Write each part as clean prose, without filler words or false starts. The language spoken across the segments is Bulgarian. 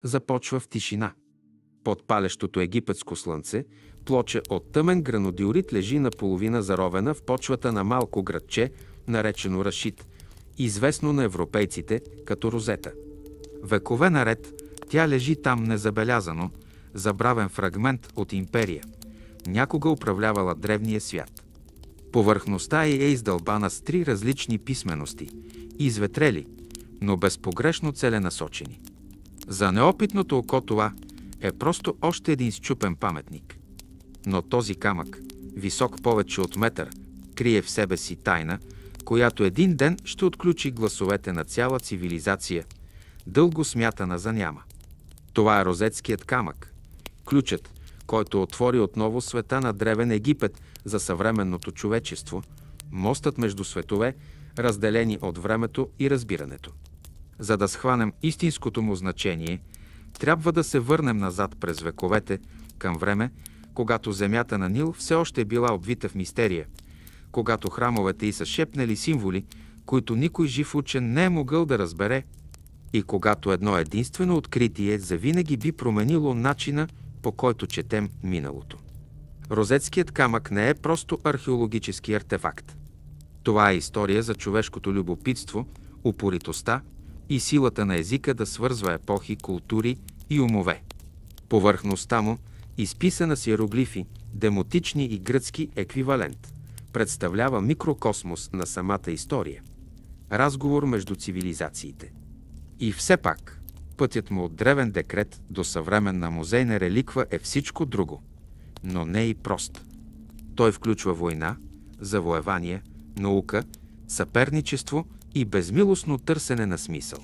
Започва в тишина. Под палещото египетско слънце плоча от тъмен гранодиорит лежи наполовина заровена в почвата на малко градче, наречено Рашид, известно на европейците като Розета. Векове наред тя лежи там незабелязано, забравен фрагмент от империя, някога управлявала древния свят. Повърхността й е издълбана с 3 различни писмености, изветрели, но безпогрешно целенасочени. За неопитното око това е просто още един счупен паметник. Но този камък, висок повече от метър, крие в себе си тайна, която един ден ще отключи гласовете на цяла цивилизация, дълго смятана за няма. Това е Розетският камък, ключът, който отвори отново света на древен Египет за съвременното човечество, мостът между светове, разделени от времето и разбирането. За да схванем истинското му значение, трябва да се върнем назад през вековете, към време, когато земята на Нил все още е била обвита в мистерия, когато храмовете й са шепнели символи, които никой жив учен не е могъл да разбере, и когато едно единствено откритие завинаги би променило начина, по който четем миналото. Розетският камък не е просто археологически артефакт. Това е история за човешкото любопитство, упоритостта и силата на езика да свързва епохи, култури и умове. Повърхността му, изписана с иероглифи, демотични и гръцки еквивалент, представлява микрокосмос на самата история. Разговор между цивилизациите. И все пак, пътят му от древен декрет до съвременна музейна реликва е всичко друго, но не и прост. Той включва война, завоевания, наука, съперничество и безмилостно търсене на смисъл.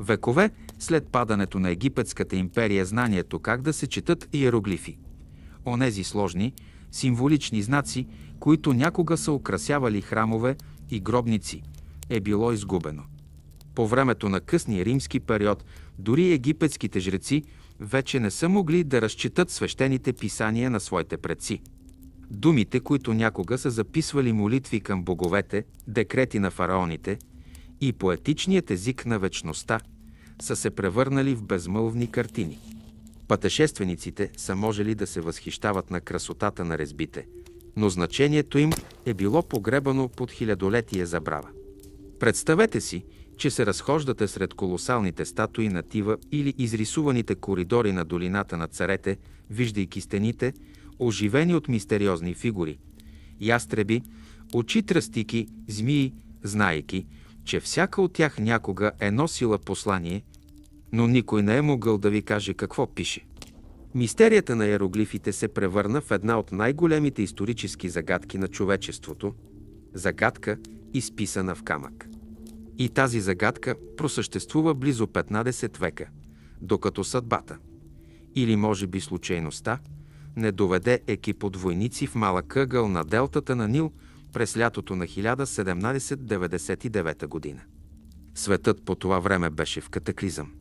Векове след падането на Египетската империя знанието как да се четат иероглифи, онези сложни, символични знаци, които някога са украсявали храмове и гробници, е било изгубено. По времето на късния римски период дори египетските жреци вече не са могли да разчитат свещените писания на своите предци. Думите, които някога са записвали молитви към боговете, декрети на фараоните и поетичният език на вечността, са се превърнали в безмълвни картини. Пътешествениците са можели да се възхищават на красотата на резбите, но значението им е било погребано под хилядолетие забрава. Представете си, че се разхождате сред колосалните статуи на Тива или изрисуваните коридори на долината на царете, виждайки стените, оживени от мистериозни фигури, ястреби, очи тръстики, змии, знаейки, че всяка от тях някога е носила послание, но никой не е могъл да ви каже какво пише. Мистерията на иероглифите се превърна в една от най-големите исторически загадки на човечеството – загадка, изписана в камък. И тази загадка просъществува близо 15 века, докато съдбата, или може би случайността, не доведе екип от войници в малък ъгъл на делтата на Нил през лятото на 1799 година. Светът по това време беше в катаклизъм.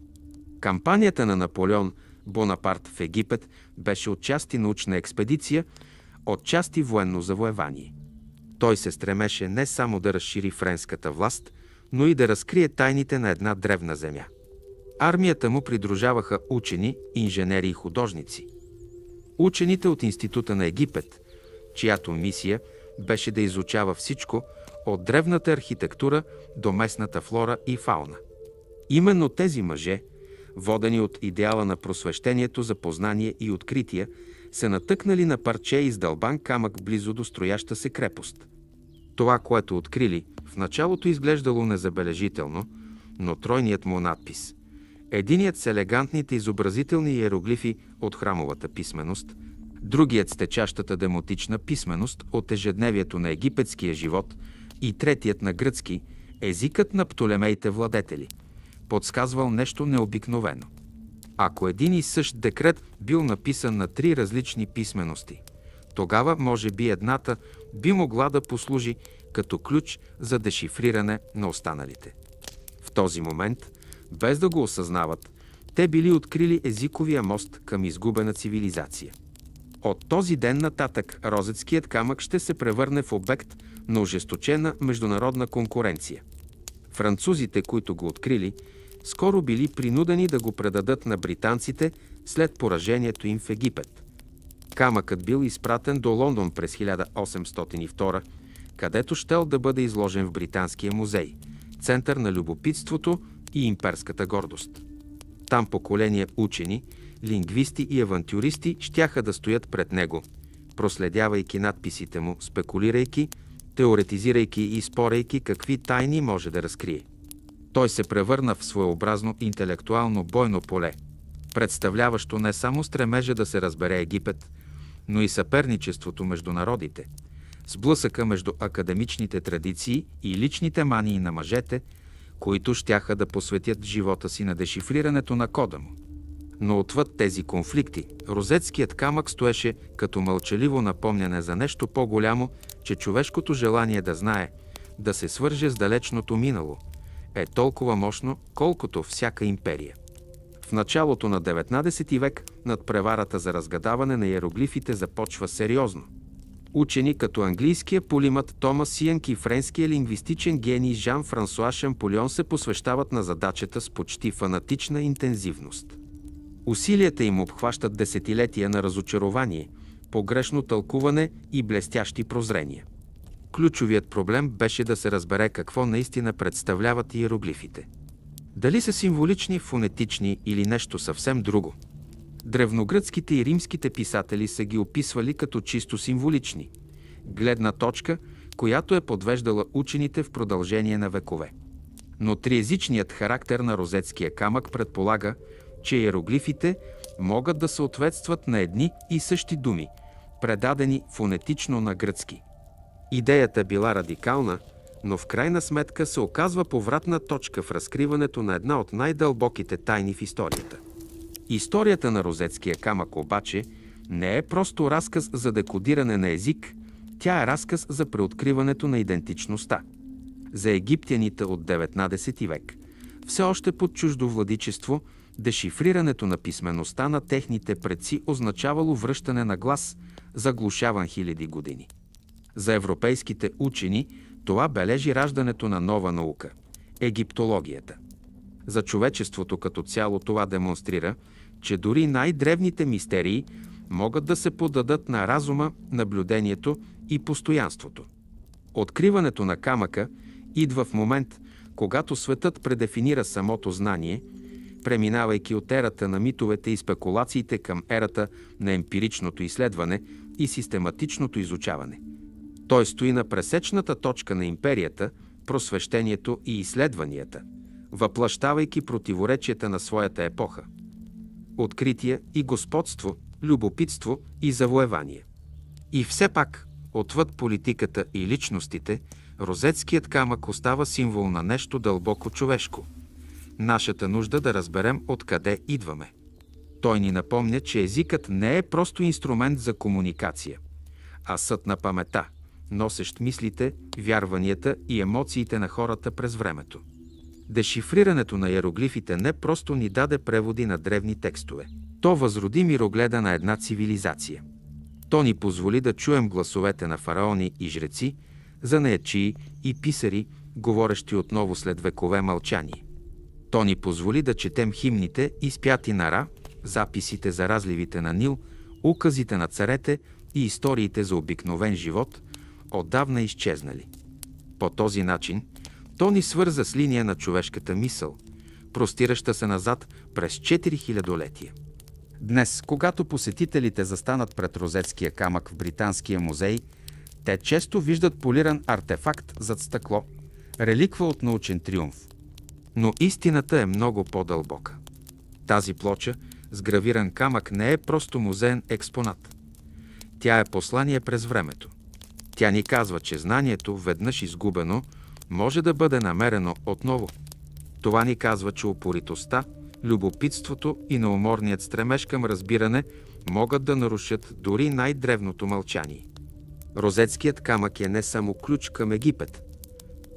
Кампанията на Наполеон Бонапарт в Египет беше отчасти научна експедиция, отчасти военно завоевание. Той се стремеше не само да разшири френската власт, но и да разкрие тайните на една древна земя. Армията му придружаваха учени, инженери и художници. Учените от Института на Египет, чиято мисия беше да изучава всичко от древната архитектура до местната флора и фауна. Именно тези мъже, водени от идеала на просвещението за познание и открития, се натъкнали на парче издълбан камък близо до строяща се крепост. Това, което открили, в началото изглеждало незабележително, но тройният му надпис, единият с елегантните изобразителни иероглифи от храмовата писменост, другият с течащата демотична писменост от ежедневието на египетския живот и третият на гръцки, езикът на Птолемеите владетели, подсказвал нещо необикновено. Ако един и същ декрет бил написан на 3 различни писмености, тогава може би едната би могла да послужи като ключ за дешифриране на останалите. В този момент, без да го осъзнават, те били открили езиковия мост към изгубена цивилизация. От този ден нататък Розетският камък ще се превърне в обект на ожесточена международна конкуренция. Французите, които го открили, скоро били принудени да го предадат на британците след поражението им в Египет. Камъкът бил изпратен до Лондон през 1802, където щел да бъде изложен в Британския музей, център на любопитството и имперската гордост. Там поколения учени, лингвисти и авантюристи щяха да стоят пред него, проследявайки надписите му, спекулирайки, теоретизирайки и спорейки какви тайни може да разкрие. Той се превърна в своеобразно интелектуално бойно поле, представляващо не само стремежа да се разбере Египет, но и съперничеството между народите, сблъсъка между академичните традиции и личните мании на мъжете, които щяха да посветят живота си на дешифрирането на кода му. Но отвъд тези конфликти, розетският камък стоеше като мълчаливо напомняне за нещо по-голямо, че човешкото желание да знае, да се свърже с далечното минало, е толкова мощно, колкото всяка империя. В началото на 19 век надпреварата за разгадаване на иероглифите започва сериозно. Учени като английския полимат Томас Сиенк и френския лингвистичен гений Жан-Франсуа Шамполион се посвещават на задачата с почти фанатична интензивност. Усилията им обхващат десетилетия на разочарование, погрешно тълкуване и блестящи прозрения. Ключовият проблем беше да се разбере какво наистина представляват иероглифите. Дали са символични, фонетични или нещо съвсем друго. Древногръцките и римските писатели са ги описвали като чисто символични, гледна точка, която е подвеждала учените в продължение на векове. Но триезичният характер на розетския камък предполага, че иероглифите могат да съответстват на едни и същи думи, предадени фонетично на гръцки. Идеята била радикална, но в крайна сметка се оказва повратна точка в разкриването на една от най-дълбоките тайни в историята. Историята на розетския камък обаче не е просто разказ за декодиране на език, тя е разказ за преоткриването на идентичността. За египтяните от 19 век, все още под чуждо владичество, дешифрирането на писмеността на техните предци означавало връщане на глас, заглушаван хиляди години. За европейските учени това бележи раждането на нова наука – египтологията. За човечеството като цяло това демонстрира, че дори най-древните мистерии могат да се поддадат на разума, наблюдението и постоянството. Откриването на камъка идва в момент, когато светът предефинира самото знание, преминавайки от ерата на митовете и спекулациите към ерата на емпиричното изследване и систематичното изучаване. Той стои на пресечната точка на империята, просвещението и изследванията, въплъщавайки противоречията на своята епоха. Откритие и господство, любопитство и завоевание. И все пак, отвъд политиката и личностите, розетският камък остава символ на нещо дълбоко човешко. Нашата нужда да разберем откъде идваме. Той ни напомня, че езикът не е просто инструмент за комуникация, а съд на паметта, носещ мислите, вярванията и емоциите на хората през времето. Дешифрирането на иероглифите не просто ни даде преводи на древни текстове. То възроди мирогледа на една цивилизация. То ни позволи да чуем гласовете на фараони и жреци, занаятчии и писари, говорещи отново след векове мълчание. То ни позволи да четем химните, изпяти на Ра, записите за разливите на Нил, указите на царете и историите за обикновен живот, отдавна изчезнали. По този начин то ни свърза с линия на човешката мисъл, простираща се назад през 4000-летия. Днес, когато посетителите застанат пред розетския камък в Британския музей, те често виждат полиран артефакт зад стъкло, реликва от научен триумф. Но истината е много по-дълбока. Тази плоча с гравиран камък не е просто музеен експонат. Тя е послание през времето. Тя ни казва, че знанието, веднъж изгубено, може да бъде намерено отново. Това ни казва, че упоритостта, любопитството и неуморният стремеж към разбиране могат да нарушат дори най-древното мълчание. Розетският камък е не само ключ към Египет.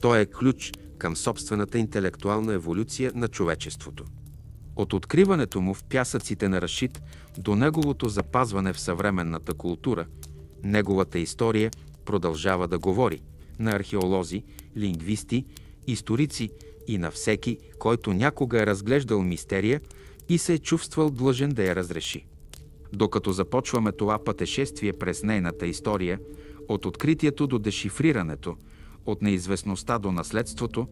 Той е ключ към собствената интелектуална еволюция на човечеството. От откриването му в пясъците на Рашид до неговото запазване в съвременната култура, неговата история продължава да говори на археолози, лингвисти, историци и на всеки, който някога е разглеждал мистерия и се е чувствал длъжен да я разреши. Докато започваме това пътешествие през нейната история, от откритието до дешифрирането, от неизвестността до наследството,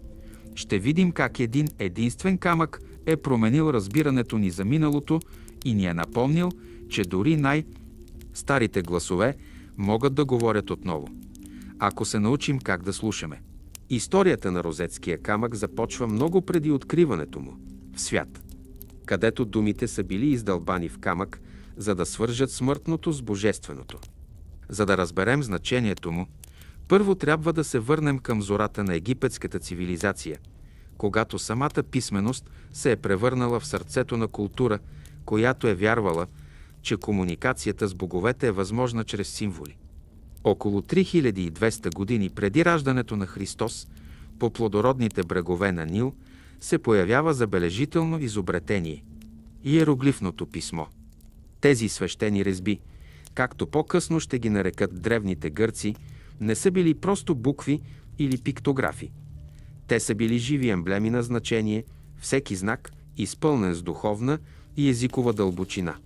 ще видим как един единствен камък е променил разбирането ни за миналото и ни е напомнил, че дори най-старите гласове могат да говорят отново, ако се научим как да слушаме. Историята на розетския камък започва много преди откриването му в свят, където думите са били издълбани в камък, за да свържат смъртното с божественото. За да разберем значението му, първо трябва да се върнем към зората на египетската цивилизация, когато самата писменост се е превърнала в сърцето на култура, която е вярвала, че комуникацията с боговете е възможна чрез символи. Около 3200 години преди раждането на Христос, по плодородните брегове на Нил се появява забележително изобретение – иероглифното писмо. Тези свещени резби, както по-късно ще ги нарекат древните гърци, не са били просто букви или пиктографи. Те са били живи емблеми на значение, всеки знак изпълнен с духовна и езикова дълбочина.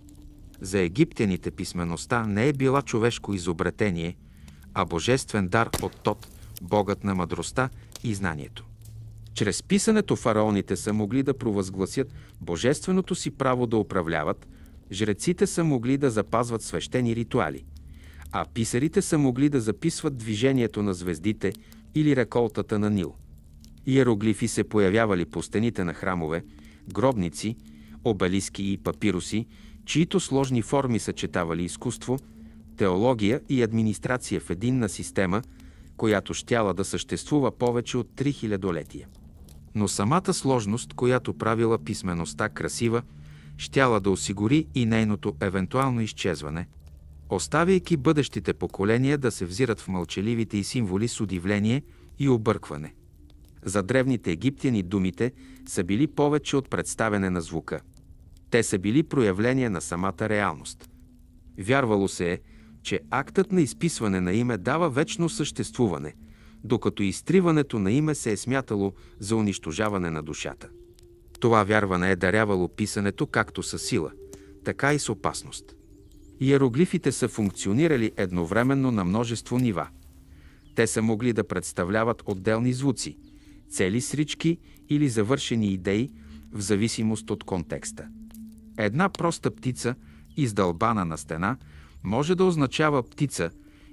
За египтяните писмеността не е била човешко изобретение, а божествен дар от Тот, богът на мъдростта и знанието. Чрез писането фараоните са могли да провъзгласят божественото си право да управляват, жреците са могли да запазват свещени ритуали, а писарите са могли да записват движението на звездите или реколтата на Нил. Иероглифи се появявали по стените на храмове, гробници, обелиски и папируси, чието сложни форми съчетавали изкуство, теология и администрация в единна система, която щяла да съществува повече от 3000-летия. Но самата сложност, която правила писмеността красива, щяла да осигури и нейното евентуално изчезване, оставяйки бъдещите поколения да се взират в мълчаливите и символи с удивление и объркване. За древните египтяни думите са били повече от представяне на звука. Те са били проявление на самата реалност. Вярвало се е, че актът на изписване на име дава вечно съществуване, докато изтриването на име се е смятало за унищожаване на душата. Това вярване е дарявало писането както със сила, така и с опасност. Иероглифите са функционирали едновременно на множество нива. Те са могли да представляват отделни звуци, цели срички или завършени идеи в зависимост от контекста. Една проста птица, издълбана на стена, може да означава птица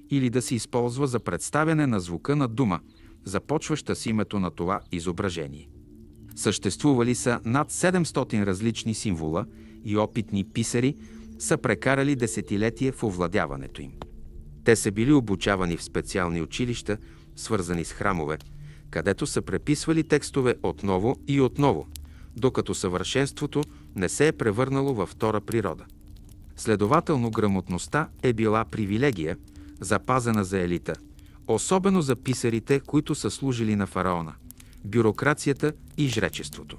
или да се използва за представяне на звука на дума, започваща с името на това изображение. Съществували са над 700 различни символа и опитни писари са прекарали десетилетия в овладяването им. Те са били обучавани в специални училища, свързани с храмове, където са преписвали текстове отново и отново, докато съвършенството не се е превърнало във втора природа. Следователно, грамотността е била привилегия, запазена за елита, особено за писарите, които са служили на фараона, бюрокрацията и жречеството.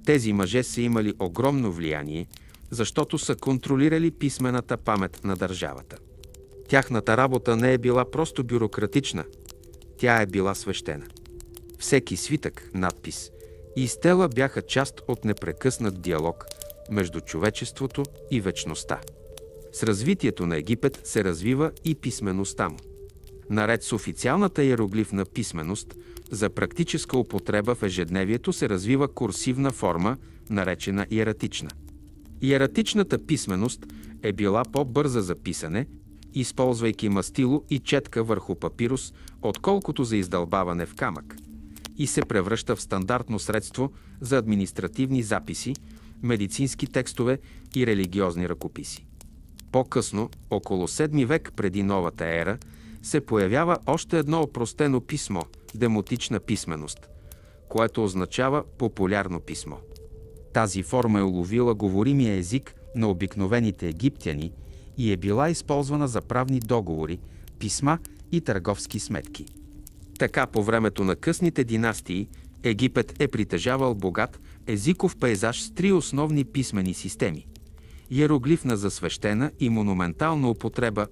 Тези мъже са имали огромно влияние, защото са контролирали писмената памет на държавата. Тяхната работа не е била просто бюрократична, тя е била свещена. Всеки свитък, надпис и стела бяха част от непрекъснат диалог между човечеството и вечността. С развитието на Египет се развива и писмеността му. Наред с официалната иероглифна писменост, за практическа употреба в ежедневието се развива курсивна форма, наречена иератична. Иератичната писменост е била по-бърза за писане, използвайки мастило и четка върху папирус, отколкото за издълбаване в камък, и се превръща в стандартно средство за административни записи, медицински текстове и религиозни ръкописи. По-късно, около 7 век преди новата ера, се появява още едно опростено писмо – демотична писменост, което означава популярно писмо. Тази форма е уловила говоримия език на обикновените египтяни и е била използвана за правни договори, писма и търговски сметки. Така по времето на късните династии Египет е притежавал богат езиков пейзаж с 3 основни писмени системи – иероглифна за свещена и монументална употреба,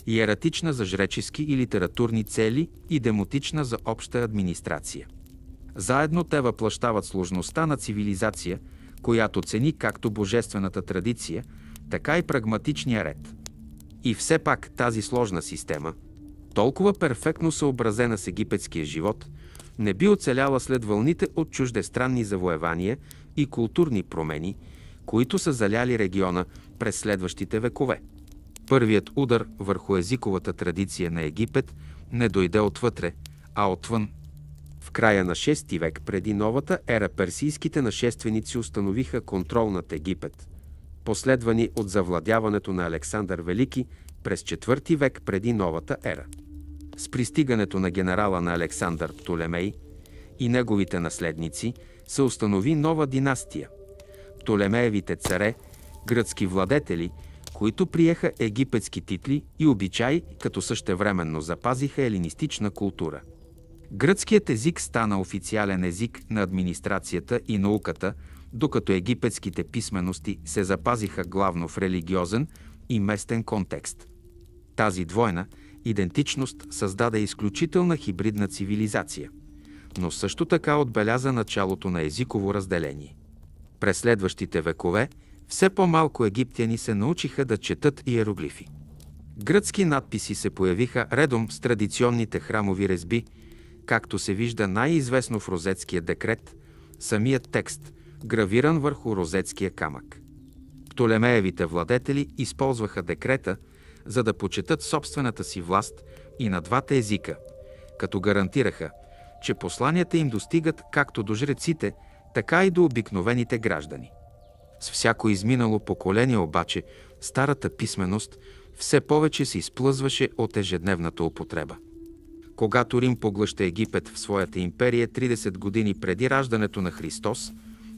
иератична за жречески и литературни цели и демотична за обща администрация. Заедно те въплъщават сложността на цивилизация, която цени както божествената традиция, така и прагматичния ред. И все пак тази сложна система, толкова перфектно съобразена с египетския живот, не би оцеляла след вълните от чуждестранни завоевания и културни промени, които са заляли региона през следващите векове. Първият удар върху езиковата традиция на Египет не дойде отвътре, а отвън. В края на VI век преди новата ера персийските нашественици установиха контрол над Египет, последвани от завладяването на Александър Велики през IV век преди новата ера. С пристигането на генерала на Александър Птолемей и неговите наследници се установи нова династия – Птолемеевите царе, гръцки владетели, които приеха египетски титли и обичаи, като същевременно запазиха елинистична култура. Гръцкият език стана официален език на администрацията и науката, докато египетските писмености се запазиха главно в религиозен и местен контекст. Тази двойна идентичност създаде изключителна хибридна цивилизация, но също така отбеляза началото на езиково разделение. През следващите векове все по-малко египтяни се научиха да четат иероглифи. Гръцки надписи се появиха редом с традиционните храмови резби, както се вижда най-известно в Розетския декрет, самият текст, гравиран върху розетския камък. Птолемеевите владетели използваха декрета, за да почетат собствената си власт и на двата езика, като гарантираха, че посланията им достигат както до жреците, така и до обикновените граждани. С всяко изминало поколение обаче старата писменост все повече се изплъзваше от ежедневната употреба. Когато Рим поглъща Египет в своята империя 30 години преди раждането на Христос,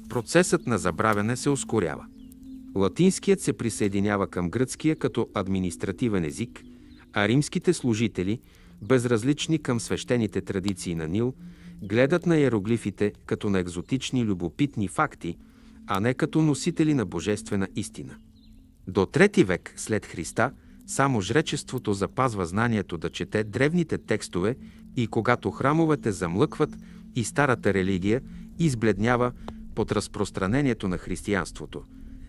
процесът на забравяне се ускорява. Латинският се присъединява към гръцкия като административен език, а римските служители, безразлични към свещените традиции на Нил, гледат на иероглифите като на екзотични любопитни факти, а не като носители на божествена истина. До III век след Христа само жречеството запазва знанието да чете древните текстове и когато храмовете замлъкват и старата религия избледнява под разпространението на християнството,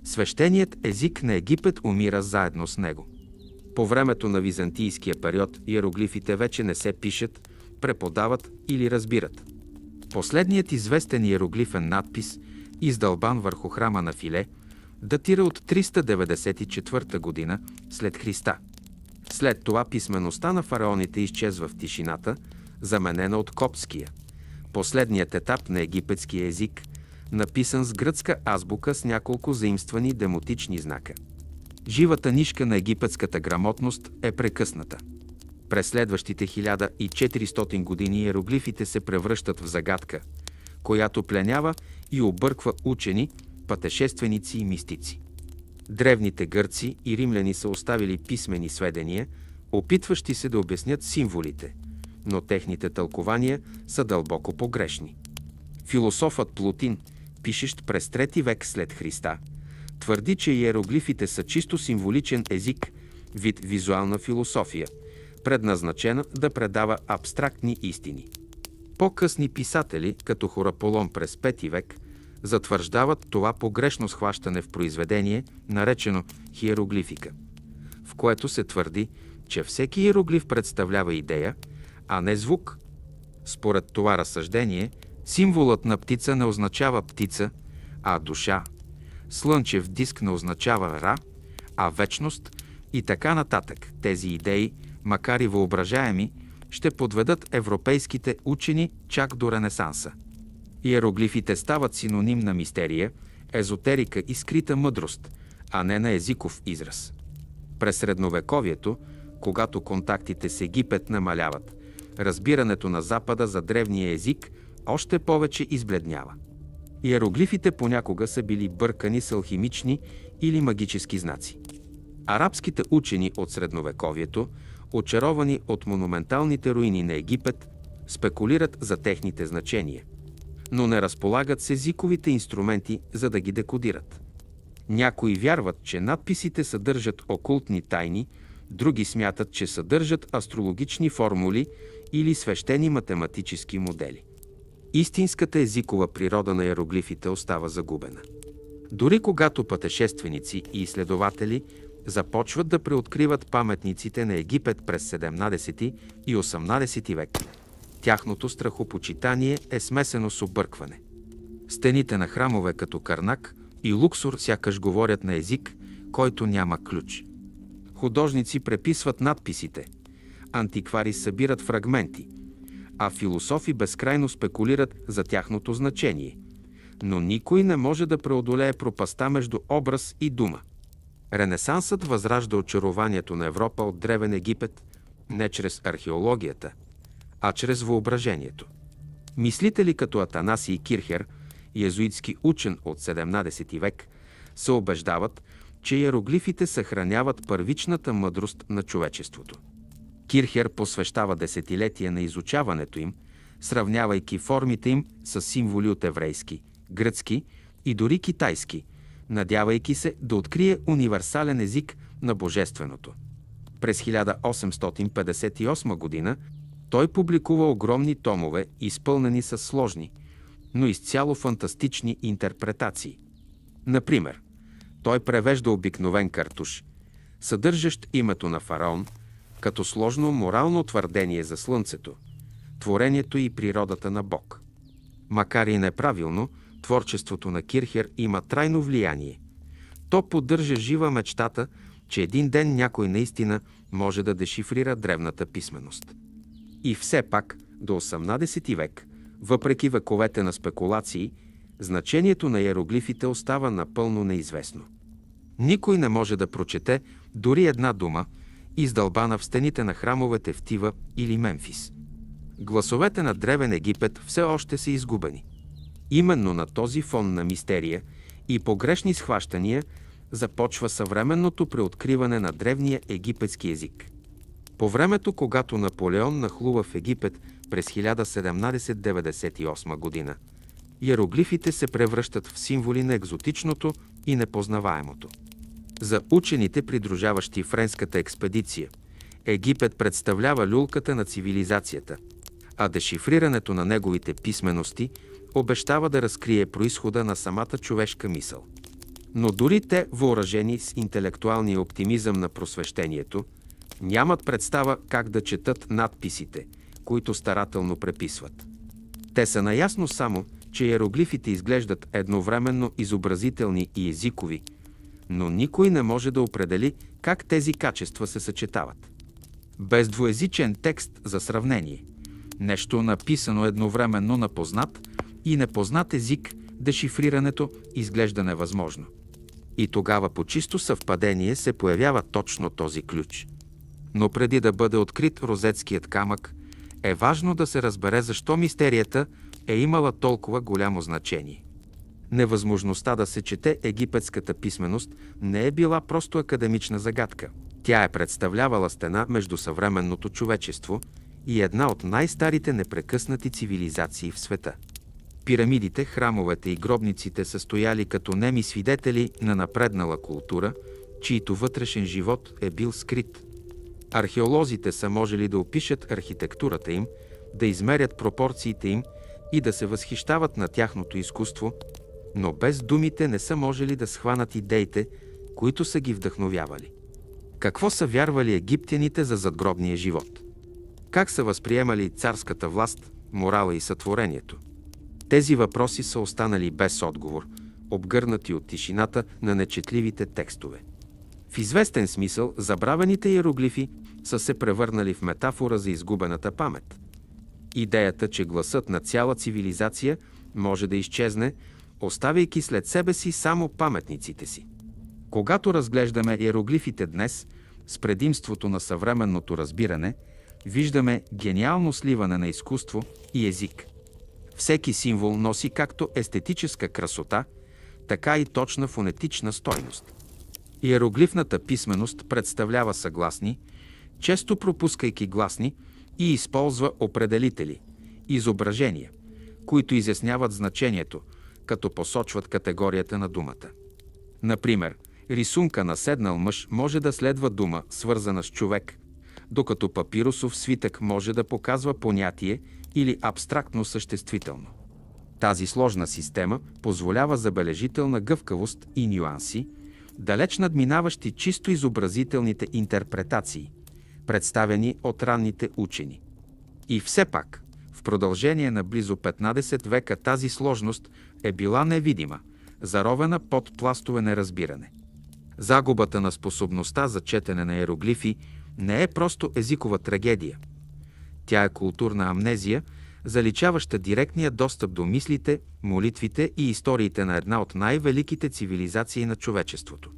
свещеният език на Египет умира заедно с него. По времето на византийския период иероглифите вече не се пишат, преподават или разбират. Последният известен иероглифен надпис, издълбан върху храма на Филе, датира от 394 година след Христа. След това писмеността на фараоните изчезва в тишината, заменена от коптския, последният етап на египетския език, написан с гръцка азбука с няколко заимствани демотични знака. Живата нишка на египетската грамотност е прекъсната. През следващите 1400 години иероглифите се превръщат в загадка, която пленява и обърква учени, пътешественици и мистици. Древните гърци и римляни са оставили писмени сведения, опитващи се да обяснят символите, но техните тълкования са дълбоко погрешни. Философът Плутин, пишещ през III век след Христа, твърди, че иероглифите са чисто символичен език, вид визуална философия, предназначена да предава абстрактни истини. По-късни писатели, като Хораполон през V век, затвърждават това погрешно схващане в произведение, наречено хиероглифика, в което се твърди, че всеки иероглиф представлява идея, а не звук. Според това разсъждение, символът на птица не означава птица, а душа. Слънчев диск не означава Ра, а вечност и така нататък. Тези идеи, макар и въображаеми, ще подведат европейските учени чак до Ренесанса. Иероглифите стават синоним на мистерия, езотерика и скрита мъдрост, а не на езиков израз. През средновековието, когато контактите с Египет намаляват, разбирането на Запада за древния език още повече избледнява. Иероглифите понякога са били бъркани с алхимични или магически знаци. Арабските учени от средновековието, очаровани от монументалните руини на Египет, спекулират за техните значения, но не разполагат с езиковите инструменти, за да ги декодират. Някои вярват, че надписите съдържат окултни тайни, други смятат, че съдържат астрологични формули или свещени математически модели. истинската езикова природа на иероглифите остава загубена. Дори когато пътешественици и изследователи започват да преоткриват паметниците на Египет през 17 и 18 век, тяхното страхопочитание е смесено с объркване. Стените на храмове като Карнак и Луксор сякаш говорят на език, който няма ключ. Художници преписват надписите, антиквари събират фрагменти, а философи безкрайно спекулират за тяхното значение. Но никой не може да преодолее пропастта между образ и дума. Ренесансът възражда очарованието на Европа от древен Египет не чрез археологията, а чрез въображението. Мислители като Атанасий Кирхер, йезуитски учен от 17 век, се убеждават, че иероглифите съхраняват първичната мъдрост на човечеството. Кирхер посвещава десетилетия на изучаването им, сравнявайки формите им с символи от еврейски, гръцки и дори китайски, надявайки се да открие универсален език на Божественото. През 1858 година той публикува огромни томове, изпълнени с сложни, но изцяло фантастични интерпретации. Например, той превежда обикновен картуш, съдържащ името на фараон, като сложно морално твърдение за Слънцето, творението и природата на Бог. Макар и неправилно, творчеството на Кирхер има трайно влияние. То поддържа жива мечтата, че един ден някой наистина може да дешифрира древната писменост. И все пак, до 18 век, въпреки вековете на спекулации, значението на иероглифите остава напълно неизвестно. Никой не може да прочете дори една дума, издълбана в стените на храмовете в Тива или Мемфис. Гласовете на древен Египет все още са изгубени. Именно на този фон на мистерия и погрешни схващания започва съвременното преоткриване на древния египетски език. По времето, когато Наполеон нахлува в Египет през 1798 година, иероглифите се превръщат в символи на екзотичното и непознаваемото. За учените, придружаващи френската експедиция, Египет представлява люлката на цивилизацията, а дешифрирането на неговите писмености обещава да разкрие произхода на самата човешка мисъл. Но дори те, въоръжени с интелектуалния оптимизъм на просвещението, нямат представа как да четат надписите, които старателно преписват. Те са наясно само, че иероглифите изглеждат едновременно изобразителни и езикови, но никой не може да определи как тези качества се съчетават. Без двуезичен текст за сравнение, нещо написано едновременно на познат и непознат език, дешифрирането изглежда невъзможно. И тогава по чисто съвпадение се появява точно този ключ. Но преди да бъде открит розетският камък, е важно да се разбере защо мистерията е имала толкова голямо значение. Невъзможността да се чете египетската писменост не е била просто академична загадка. Тя е представлявала стена между съвременното човечество и една от най-старите непрекъснати цивилизации в света. Пирамидите, храмовете и гробниците са стояли като неми свидетели на напреднала култура, чийто вътрешен живот е бил скрит. Археолозите са можели да опишат архитектурата им, да измерят пропорциите им и да се възхищават на тяхното изкуство, но без думите не са можели да схванат идеите, които са ги вдъхновявали. Какво са вярвали египтяните за задгробния живот? Как са възприемали царската власт, морала и сътворението? Тези въпроси са останали без отговор, обгърнати от тишината на нечетливите текстове. В известен смисъл, забравените иероглифи са се превърнали в метафора за изгубената памет. Идеята, че гласът на цяла цивилизация може да изчезне, оставяйки след себе си само паметниците си. Когато разглеждаме иероглифите днес, с предимството на съвременното разбиране, виждаме гениално сливане на изкуство и език. Всеки символ носи както естетическа красота, така и точна фонетична стойност. Иероглифната писменост представлява съгласни, често пропускайки гласни, и използва определители, изображения, които изясняват значението, като посочват категорията на думата. Например, рисунка на седнал мъж може да следва дума, свързана с човек, докато папирусов свитък може да показва понятие или абстрактно съществително. Тази сложна система позволява забележителна гъвкавост и нюанси, далеч надминаващи чисто изобразителните интерпретации, представени от ранните учени. И все пак, в продължение на близо 15 века тази сложност е била невидима, заровена под пластове неразбиране. Загубата на способността за четене на иероглифи не е просто езикова трагедия. Тя е културна амнезия, заличаваща директния достъп до мислите, молитвите и историите на една от най-великите цивилизации на човечеството.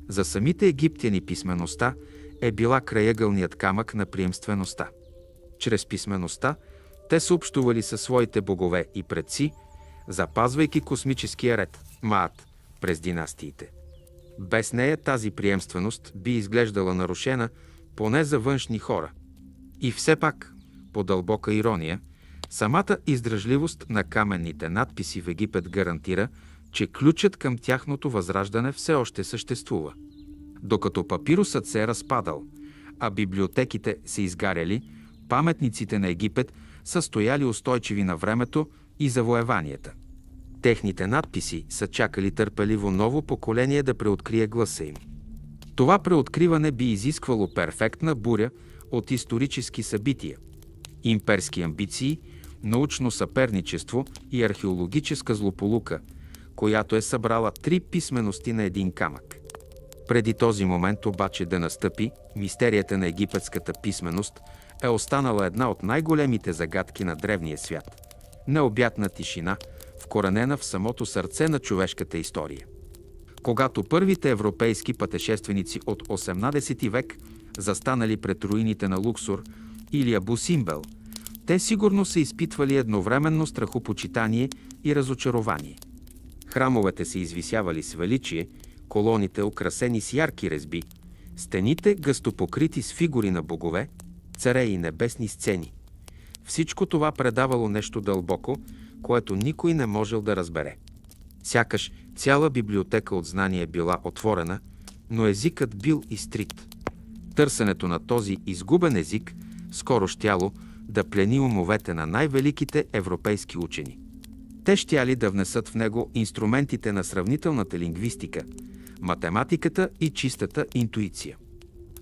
За самите египтяни писмеността е била краягълният камък на приемствеността. Чрез писмеността те са общували със своите богове и предци, запазвайки космическия ред – Маат, през династиите. Без нея тази приемственост би изглеждала нарушена поне за външни хора. И все пак, по дълбока ирония, самата издръжливост на каменните надписи в Египет гарантира, че ключът към тяхното възраждане все още съществува. Докато папирусът се е разпадал, а библиотеките се изгаряли, паметниците на Египет са стояли устойчиви на времето и завоеванията. Техните надписи са чакали търпеливо ново поколение да преоткрие гласа им. Това преоткриване би изисквало перфектна буря от исторически събития, имперски амбиции, научно съперничество и археологическа злополука, която е събрала 3 писмености на един камък. Преди този момент обаче да настъпи, мистерията на египетската писменост е останала една от най-големите загадки на древния свят. Необятна тишина, вкоренена в самото сърце на човешката история. Когато първите европейски пътешественици от 18 век застанали пред руините на Луксор или Абу Симбел, те сигурно са изпитвали едновременно страхопочитание и разочарование. Храмовете се извисявали с величие, колоните украсени с ярки резби, стените гъсто покрити с фигури на богове, царе и небесни сцени. Всичко това предавало нещо дълбоко, което никой не можел да разбере. Сякаш цяла библиотека от знания била отворена, но езикът бил изтрит. Търсенето на този изгубен език скоро щяло да плени умовете на най-великите европейски учени. Те щяли да внесат в него инструментите на сравнителната лингвистика, математиката и чистата интуиция.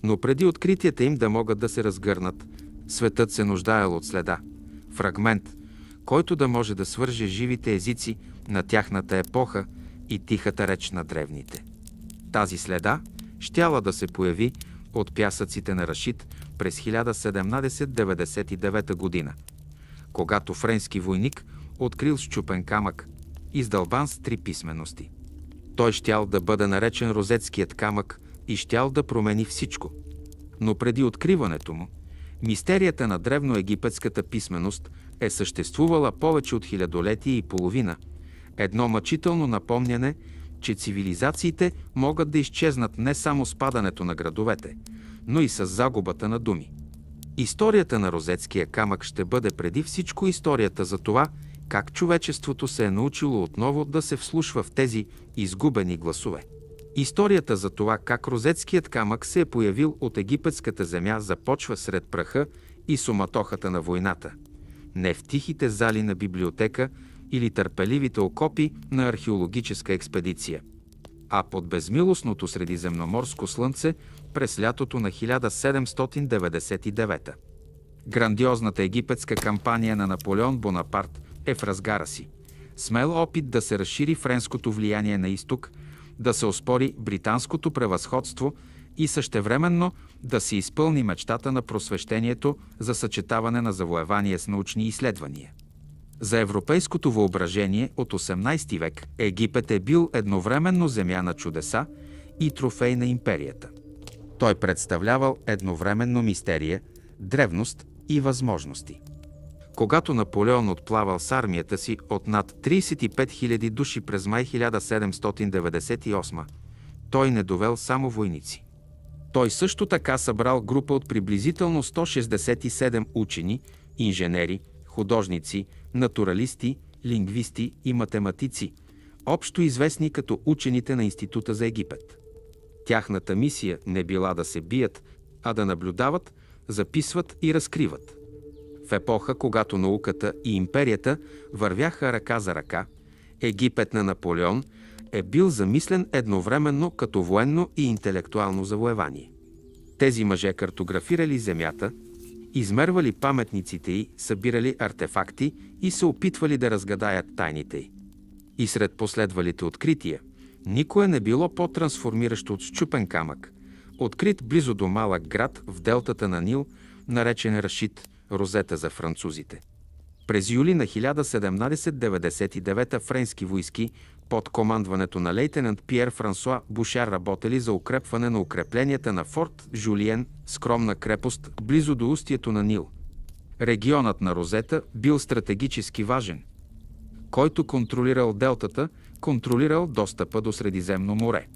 Но преди откритията им да могат да се разгърнат, светът се нуждаел от следа, фрагмент, който да може да свърже живите езици на тяхната епоха и тихата реч на древните. Тази следа щяла да се появи от пясъците на Рашид през 1799 година, когато френски войник открил счупен камък, издълбан с 3 писмености. Той щял да бъде наречен Розетският камък и щял да промени всичко. Но преди откриването му, мистерията на древноегипетската писменост е съществувала повече от хилядолетие и половина. Едно мъчително напомняне, че цивилизациите могат да изчезнат не само с падането на градовете, но и с загубата на думи. Историята на Розетския камък ще бъде преди всичко историята за това, как човечеството се е научило отново да се вслушва в тези изгубени гласове. Историята за това как Розетският камък се е появил от египетската земя започва сред праха и суматохата на войната, не в тихите зали на библиотека или търпеливите окопи на археологическа експедиция, а под безмилостното средиземноморско слънце през лятото на 1799. Грандиозната египетска кампания на Наполеон Бонапарт е в разгара си. Смел опит да се разшири френското влияние на изток, да се оспори британското превъзходство и същевременно да се изпълни мечтата на просвещението за съчетаване на завоевание с научни изследвания. За европейското въображение от 18 век Египет е бил едновременно земя на чудеса и трофей на империята. Той представлявал едновременно мистерия, древност и възможности. Когато Наполеон отплавал с армията си от над 35 000 души през май 1798, той не довел само войници. Той също така събрал група от приблизително 167 учени, инженери, художници, натуралисти, лингвисти и математици, общо известни като учените на Института за Египет. Тяхната мисия не била да се бият, а да наблюдават, записват и разкриват. В епоха, когато науката и империята вървяха ръка за ръка, Египет на Наполеон е бил замислен едновременно като военно и интелектуално завоевание. Тези мъже картографирали земята, измервали паметниците й, събирали артефакти и се опитвали да разгадаят тайните й. И сред последвалите открития, никое не било по-трансформиращо от счупен камък, открит близо до малък град в делтата на Нил, наречен Рашид, Розета за французите. През юли на 1799 френски войски под командването на лейтенант Пиер Франсуа Бушар работели за укрепване на укрепленията на Форт Жулиен, скромна крепост близо до устието на Нил. Регионът на Розета бил стратегически важен. Който контролирал делтата, контролирал достъпа до Средиземно море.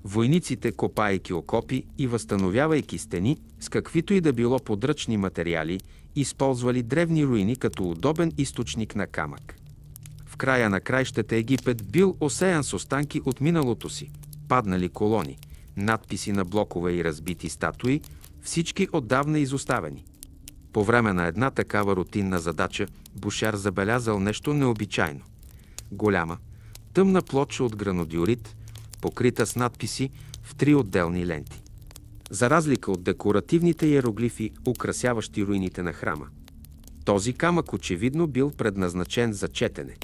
Войниците, копайки окопи и възстановявайки стени с каквито и да било подръчни материали, използвали древни руини като удобен източник на камък. В края на краищата Египет бил осеян с останки от миналото си, паднали колони, надписи на блокове и разбити статуи, всички отдавна изоставени. По време на една такава рутинна задача Бушар забелязал нещо необичайно. Голяма, тъмна плоча от гранодиорит, покрита с надписи в 3 отделни ленти. За разлика от декоративните иероглифи, украсяващи руините на храма. Този камък очевидно бил предназначен за четене.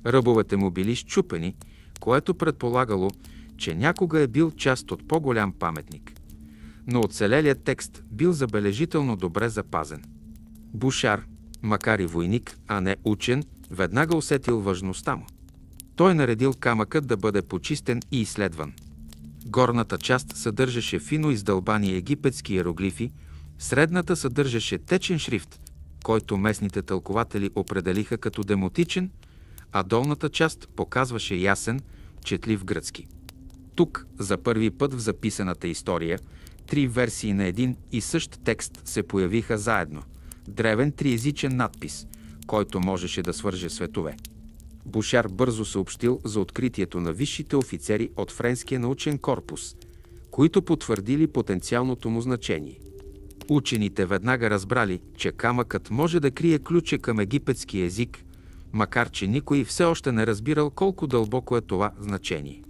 Ръбовете му били счупени, което предполагало, че някога е бил част от по-голям паметник. Но оцелелият текст бил забележително добре запазен. Бушар, макар и войник, а не учен, веднага усетил важността му. Той наредил камъкът да бъде почистен и изследван. Горната част съдържаше фино издълбани египетски иероглифи, средната съдържаше течен шрифт, който местните тълкователи определиха като демотичен, а долната част показваше ясен, четлив гръцки. Тук, за първи път в записаната история, 3 версии на един и същ текст се появиха заедно. Древен триезичен надпис, който можеше да свърже светове. Бушар бързо съобщил за откритието на висшите офицери от френския научен корпус, които потвърдили потенциалното му значение. Учените веднага разбрали, че камъкът може да крие ключа към египетски език, макар че никой все още не разбирал колко дълбоко е това значение.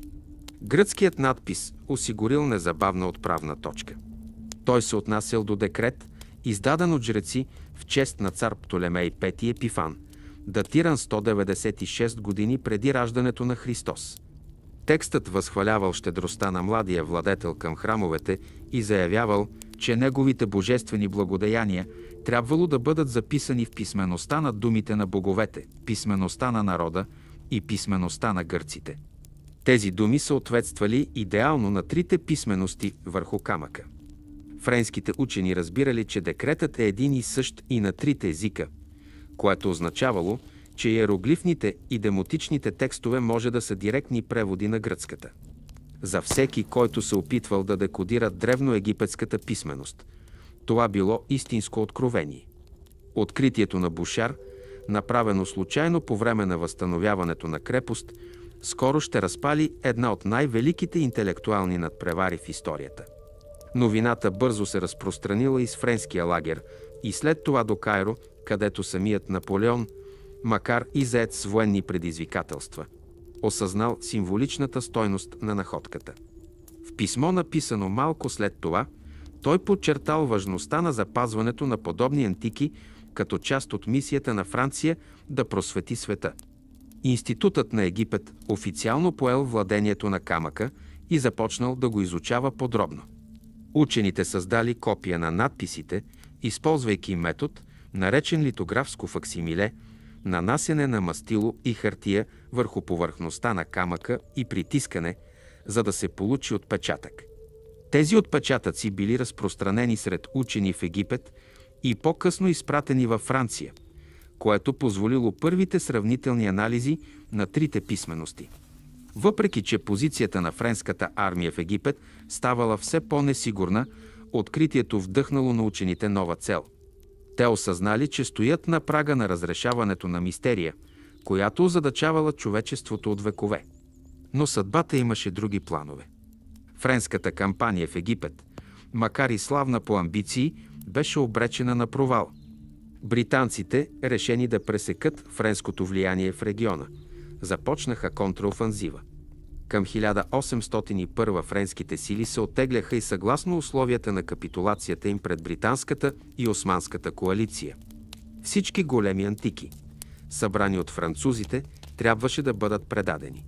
Гръцкият надпис осигурил незабавна отправна точка. Той се отнасял до декрет, издаден от жреци в чест на цар Птолемей V Епифан, датиран 196 години преди раждането на Христос. Текстът възхвалявал щедростта на младия владетел към храмовете и заявявал, че неговите божествени благодеяния трябвало да бъдат записани в писмеността на думите на боговете, писмеността на народа и писмеността на гърците. Тези думи съответствали идеално на 3 писмености върху камъка. Френските учени разбирали, че декретът е един и същ и на 3 езика, което означавало, че иероглифните и демотичните текстове може да са директни преводи на гръцката. За всеки, който се опитвал да декодира древноегипетската писменост, това било истинско откровение. Откритието на Бушар, направено случайно по време на възстановяването на крепост, скоро ще разпали една от най-великите интелектуални надпревари в историята. Новината бързо се разпространила из френския лагер и след това до Кайро, където самият Наполеон, макар и зает с военни предизвикателства, осъзнал символичната стойност на находката. В писмо, написано малко след това, той подчертал важността на запазването на подобни антики като част от мисията на Франция да просвети света. Институтът на Египет официално поел владението на камъка и започнал да го изучава подробно. Учените създали копия на надписите, използвайки метод, наречен литографско факсимиле, нанасяне на мастило и хартия върху повърхността на камъка и притискане, за да се получи отпечатък. Тези отпечатъци били разпространени сред учени в Египет и по-късно изпратени във Франция, което позволило първите сравнителни анализи на 3 писмености. Въпреки че позицията на френската армия в Египет ставала все по-несигурна, откритието вдъхнало на учените нова цел. Те осъзнали, че стоят на прага на разрешаването на мистерия, която озадачавала човечеството от векове. Но съдбата имаше други планове. Френската кампания в Египет, макар и славна по амбиции, беше обречена на провал. Британците, решени да пресекат френското влияние в региона, започнаха контраофанзива. Към 1801 френските сили се оттегляха и съгласно условията на капитулацията им пред британската и османската коалиция. Всички големи антики, събрани от французите, трябваше да бъдат предадени.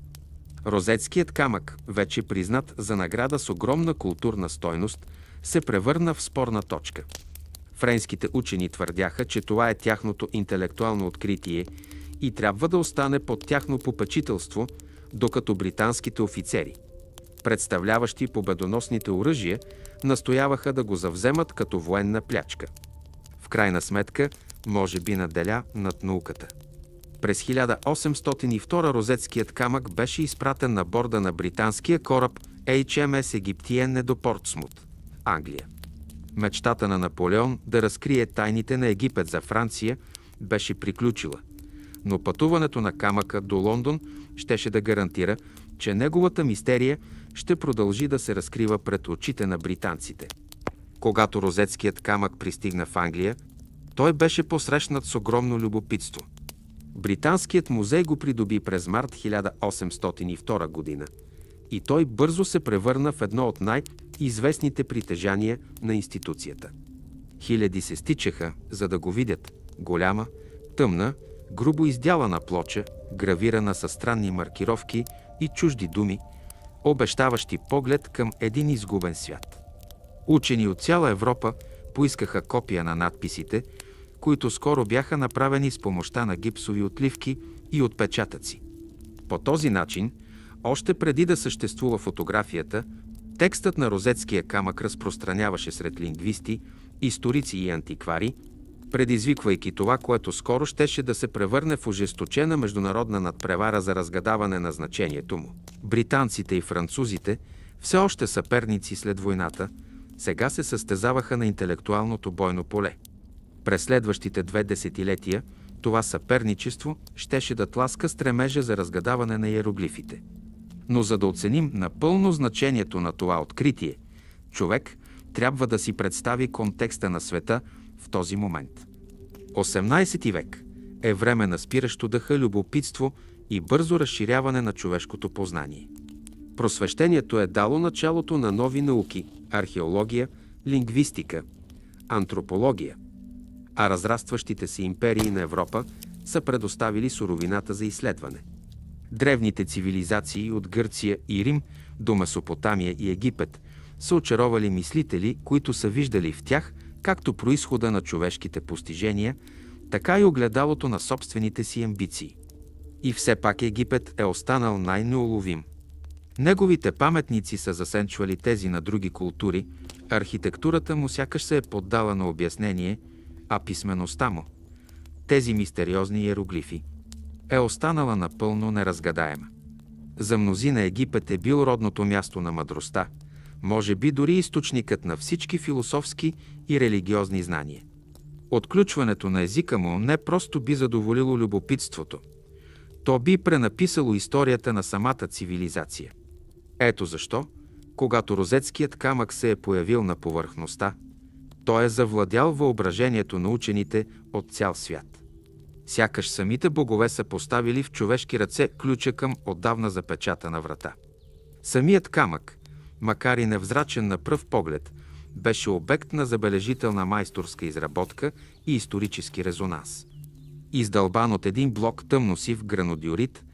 Розетският камък, вече признат за награда с огромна културна стойност, се превърна в спорна точка. Френските учени твърдяха, че това е тяхното интелектуално откритие и трябва да остане под тяхно попечителство, докато британските офицери, представляващи победоносните оръжия, настояваха да го завземат като военна плячка. В крайна сметка, може би наделя над науката. През 1802 розетският камък беше изпратен на борда на британския кораб HMS Египтиене до Портсмут, Англия. Мечтата на Наполеон да разкрие тайните на Египет за Франция беше приключила, но пътуването на камъка до Лондон щеше да гарантира, че неговата мистерия ще продължи да се разкрива пред очите на британците. Когато розетският камък пристигна в Англия, той беше посрещнат с огромно любопитство. Британският музей го придоби през март 1802 година и той бързо се превърна в едно от най-известните притежания на институцията. Хиляди се стичаха, за да го видят. Голяма, тъмна, грубо издялана плоча, гравирана със странни маркировки и чужди думи, обещаващи поглед към един изгубен свят. Учени от цяла Европа поискаха копия на надписите, които скоро бяха направени с помощта на гипсови отливки и отпечатъци. По този начин, още преди да съществува фотографията, текстът на розетския камък разпространяваше сред лингвисти, историци и антиквари, предизвиквайки това, което скоро щеше да се превърне в ожесточена международна надпревара за разгадаване на значението му. Британците и французите, все още съперници след войната, сега се състезаваха на интелектуалното бойно поле. През следващите 2 десетилетия това съперничество щеше да тласка стремежа за разгадаване на иероглифите. Но за да оценим напълно значението на това откритие, човек трябва да си представи контекста на света в този момент. 18 век е време на спиращо дъха любопитство и бързо разширяване на човешкото познание. Просвещението е дало началото на нови науки – археология, лингвистика, антропология, а разрастващите се империи на Европа са предоставили суровината за изследване. Древните цивилизации от Гърция и Рим до Месопотамия и Египет са очаровали мислители, които са виждали в тях както произхода на човешките постижения, така и огледалото на собствените си амбиции. И все пак Египет е останал най-неуловим. Неговите паметници са засенчвали тези на други култури, архитектурата му сякаш се е поддала на обяснение, а писмеността му, тези мистериозни иероглифи, е останала напълно неразгадаема. За мнозина Египет е бил родното място на мъдростта, може би дори източникът на всички философски и религиозни знания. Отключването на езика му не просто би задоволило любопитството, то би пренаписало историята на самата цивилизация. Ето защо, когато розетският камък се е появил на повърхността, той е завладял въображението на учените от цял свят. Сякаш самите богове са поставили в човешки ръце ключа към отдавна запечатана врата. Самият камък, макар и невзрачен на пръв поглед, беше обект на забележителна майсторска изработка и исторически резонанс. Издълбан от един блок тъмносив гранодиорит,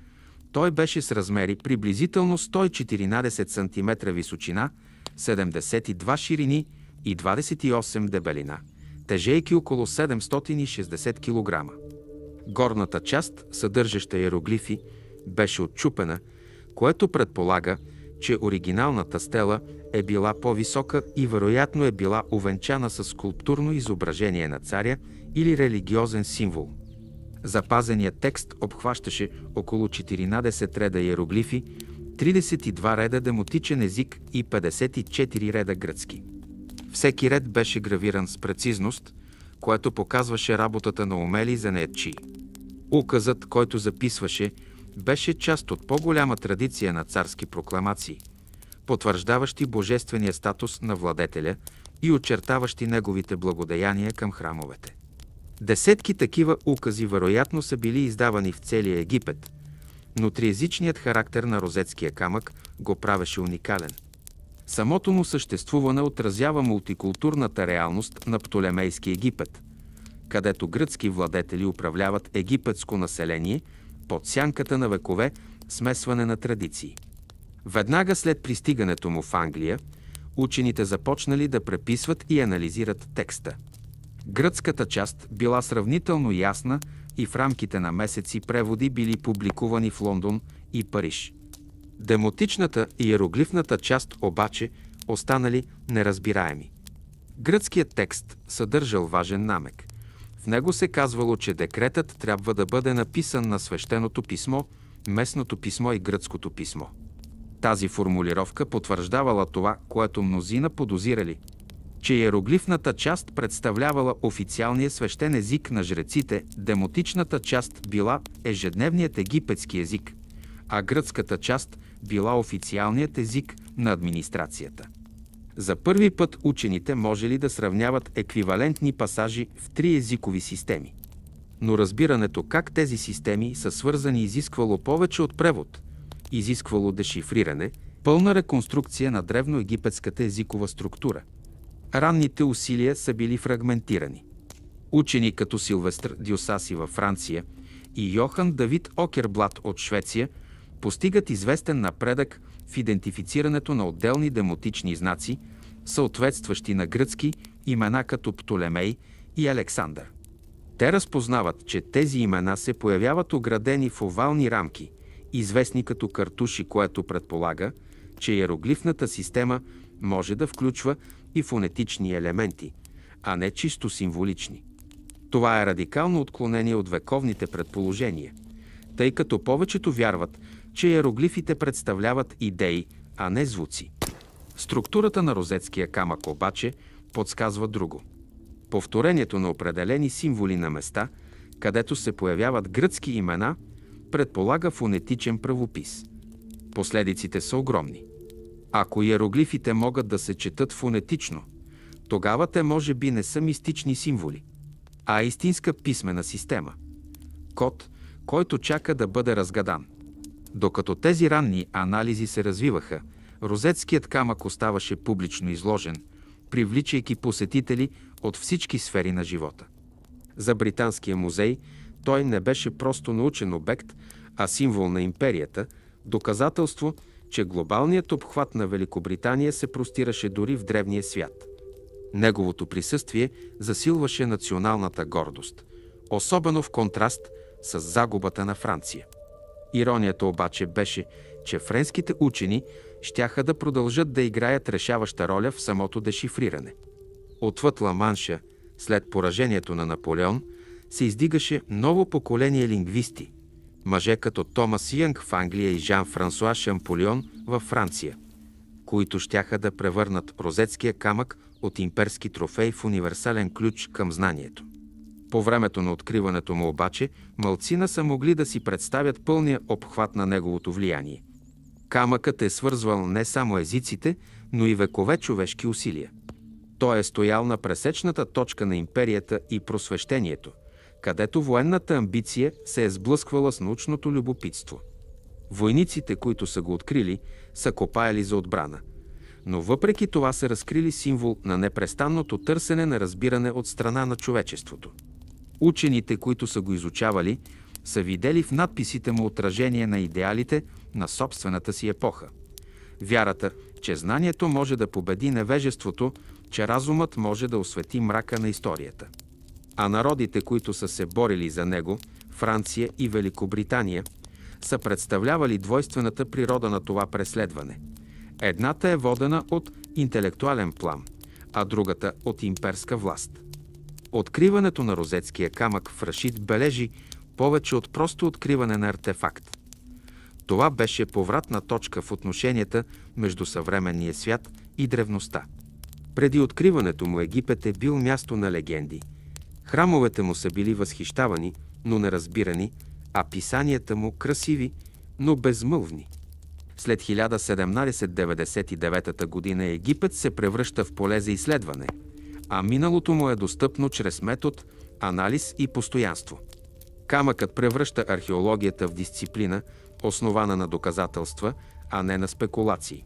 той беше с размери приблизително 114 см височина, 72 ширини и 28 дебелина, тежейки около 760 кг. Горната част, съдържаща иероглифи, беше отчупена, което предполага, че оригиналната стела е била по-висока и вероятно е била увенчана с скулптурно изображение на царя или религиозен символ. Запазеният текст обхващаше около 14 реда иероглифи, 32 реда демотичен език и 54 реда гръцки. Всеки ред беше гравиран с прецизност, което показваше работата на умели занаятчии. Указът, който записваше, беше част от по-голяма традиция на царски прокламации, потвърждаващи божествения статус на владетеля и очертаващи неговите благодеяния към храмовете. Десетки такива укази вероятно са били издавани в целия Египет, но триезичният характер на розетския камък го правеше уникален. Самото му съществуване отразява мултикултурната реалност на Птолемейски Египет, където гръцки владетели управляват египетско население под сянката на векове смесване на традиции. Веднага след пристигането му в Англия, учените започнали да преписват и анализират текста. Гръцката част била сравнително ясна и в рамките на месеци преводи били публикувани в Лондон и Париж. Демотичната и иероглифната част обаче останали неразбираеми. Гръцкият текст съдържал важен намек. В него се казвало, че декретът трябва да бъде написан на свещеното писмо, местното писмо и гръцкото писмо. Тази формулировка потвърждавала това, което мнозина подозирали, че иероглифната част представлявала официалния свещен език на жреците, демотичната част била ежедневният египетски език, а гръцката част била официалният език на администрацията. За първи път учените можели да сравняват еквивалентни пасажи в три езикови системи. Но разбирането как тези системи са свързани изисквало повече от превод, изисквало дешифриране, пълна реконструкция на древноегипетската езикова структура. Ранните усилия са били фрагментирани. Учени като Силвестър Дюсаси във Франция и Йохан Давид Окерблат от Швеция постигат известен напредък в идентифицирането на отделни демотични знаци, съответстващи на гръцки имена като Птолемей и Александър. Те разпознават, че тези имена се появяват оградени в овални рамки, известни като картуши, което предполага, че иероглифната система може да включва и фонетични елементи, а не чисто символични. Това е радикално отклонение от вековните предположения, тъй като повечето вярват, че иероглифите представляват идеи, а не звуци. Структурата на розетския камък обаче подсказва друго. Повторението на определени символи на места, където се появяват гръцки имена, предполага фонетичен правопис. Последиците са огромни. Ако иероглифите могат да се четат фонетично, тогава те може би не са мистични символи, а истинска писмена система. Код, който чака да бъде разгадан. Докато тези ранни анализи се развиваха, розетският камък оставаше публично изложен, привличайки посетители от всички сфери на живота. За Британския музей той не беше просто научен обект, а символ на империята, доказателство, че глобалният обхват на Великобритания се простираше дори в древния свят. Неговото присъствие засилваше националната гордост, особено в контраст с загубата на Франция. Иронията обаче беше, че френските учени щяха да продължат да играят решаваща роля в самото дешифриране. Отвъд Ла-Манша, след поражението на Наполеон, се издигаше ново поколение лингвисти, мъже като Томас Янг в Англия и Жан-Франсуа Шамполион във Франция, които щяха да превърнат розетския камък от имперски трофей в универсален ключ към знанието. По времето на откриването му обаче, малцина са могли да си представят пълния обхват на неговото влияние. Камъкът е свързвал не само езиците, но и векове човешки усилия. Той е стоял на пресечната точка на империята и просвещението, където военната амбиция се е сблъсквала с научното любопитство. Войниците, които са го открили, са копаели за отбрана, но въпреки това са разкрили символ на непрестанното търсене на разбиране от страна на човечеството. Учените, които са го изучавали, са видели в надписите му отражение на идеалите на собствената си епоха. Вярата, че знанието може да победи невежеството, че разумът може да освети мрака на историята. А народите, които са се борили за него, Франция и Великобритания, са представлявали двойствената природа на това преследване. Едната е водена от интелектуален план, а другата от имперска власт. Откриването на розетския камък в Рашид бележи повече от просто откриване на артефакт. Това беше повратна точка в отношенията между съвременния свят и древността. Преди откриването му Египет е бил място на легенди. Храмовете му са били възхищавани, но неразбирани, а писанията му красиви, но безмълвни. След 1799 година Египет се превръща в поле за изследване, а миналото му е достъпно чрез метод, анализ и постоянство. Камъкът превръща археологията в дисциплина, основана на доказателства, а не на спекулации.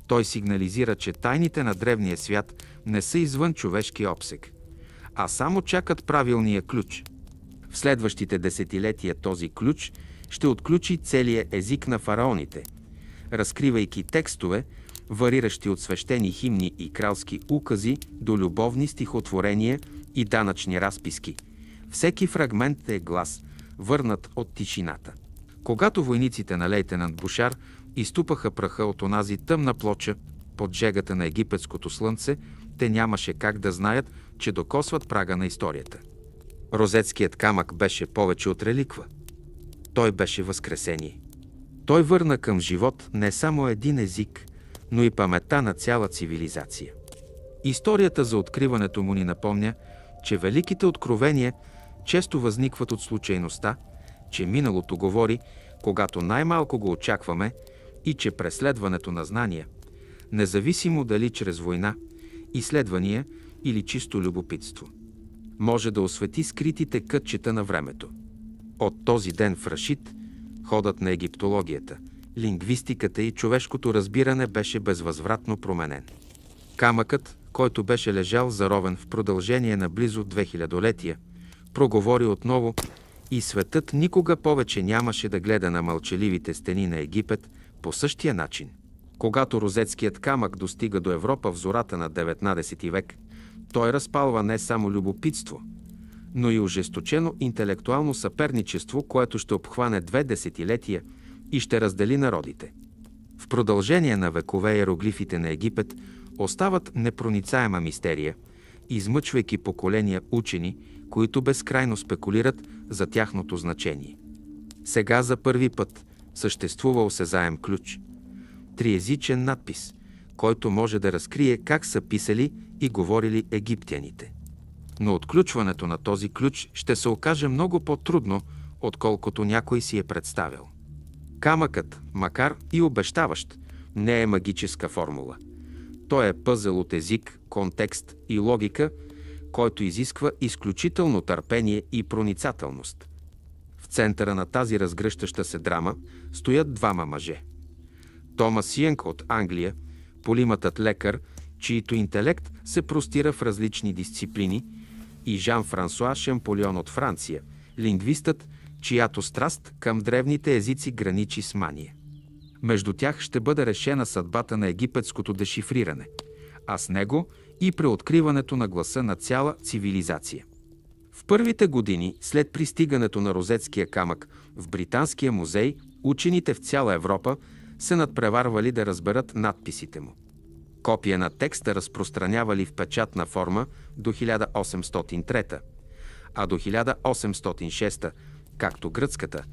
Той сигнализира, че тайните на древния свят не са извън човешкия обсег, а само чакат правилния ключ. В следващите десетилетия този ключ ще отключи целия език на фараоните, разкривайки текстове, вариращи от свещени химни и кралски укази до любовни стихотворения и данъчни разписки. Всеки фрагмент е глас, върнат от тишината. Когато войниците на лейтенант Бушар изтупаха праха от онази тъмна плоча под жегата на египетското слънце, те нямаше как да знаят, че докосват прага на историята. Розетският камък беше повече от реликва. Той беше възкресение. Той върна към живот не само един език, но и паметта на цяла цивилизация. Историята за откриването му ни напомня, че великите откровения често възникват от случайността, че миналото говори, когато най-малко го очакваме, и че преследването на знания, независимо дали чрез война, изследвания или чисто любопитство, може да освети скритите кътчета на времето. От този ден в Рашид ходът на египтологията, лингвистиката и човешкото разбиране беше безвъзвратно променен. Камъкът, който беше лежал заровен в продължение на близо 2000-летия, проговори отново и светът никога повече нямаше да гледа на мълчаливите стени на Египет по същия начин. Когато розетският камък достига до Европа в зората на 19 век, той разпалва не само любопитство, но и ожесточено интелектуално съперничество, което ще обхване 2 десетилетия и ще раздели народите. В продължение на векове иероглифите на Египет остават непроницаема мистерия, измъчвайки поколения учени, които безкрайно спекулират за тяхното значение. Сега за първи път съществува осезаем ключ, триезичен надпис, който може да разкрие как са писали и говорили египтяните. Но отключването на този ключ ще се окаже много по-трудно, отколкото някой си е представил. Камъкът, макар и обещаващ, не е магическа формула. Той е пъзел от език, контекст и логика, който изисква изключително търпение и проницателност. В центъра на тази разгръщаща се драма стоят двама мъже. Томас Янг от Англия, полиматът лекар, чийто интелект се простира в различни дисциплини, и Жан-Франсуа Шамполион от Франция, лингвистът, чиято страст към древните езици граничи с мания. Между тях ще бъде решена съдбата на египетското дешифриране, а с него и преоткриването на гласа на цяла цивилизация. В първите години след пристигането на розетския камък в Британския музей, учените в цяла Европа се надпреварвали да разберат надписите му. Копия на текста разпространявали в печатна форма до 1803, а до 1806, както гръцката,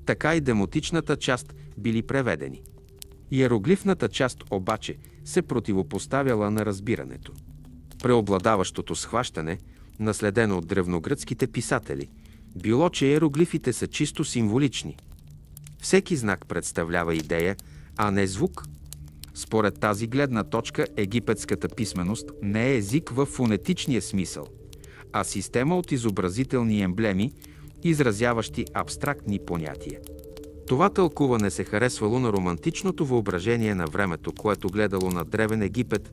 така и демотичната част били преведени. Иероглифната част обаче се противопоставяла на разбирането. Преобладаващото схващане, наследено от древногръцките писатели, било, че иероглифите са чисто символични. Всеки знак представлява идея, а не звук. Според тази гледна точка египетската писменост не е език в фонетичния смисъл, а система от изобразителни емблеми, изразяващи абстрактни понятия. Това тълкуване се харесвало на романтичното въображение на времето, което гледало на древен Египет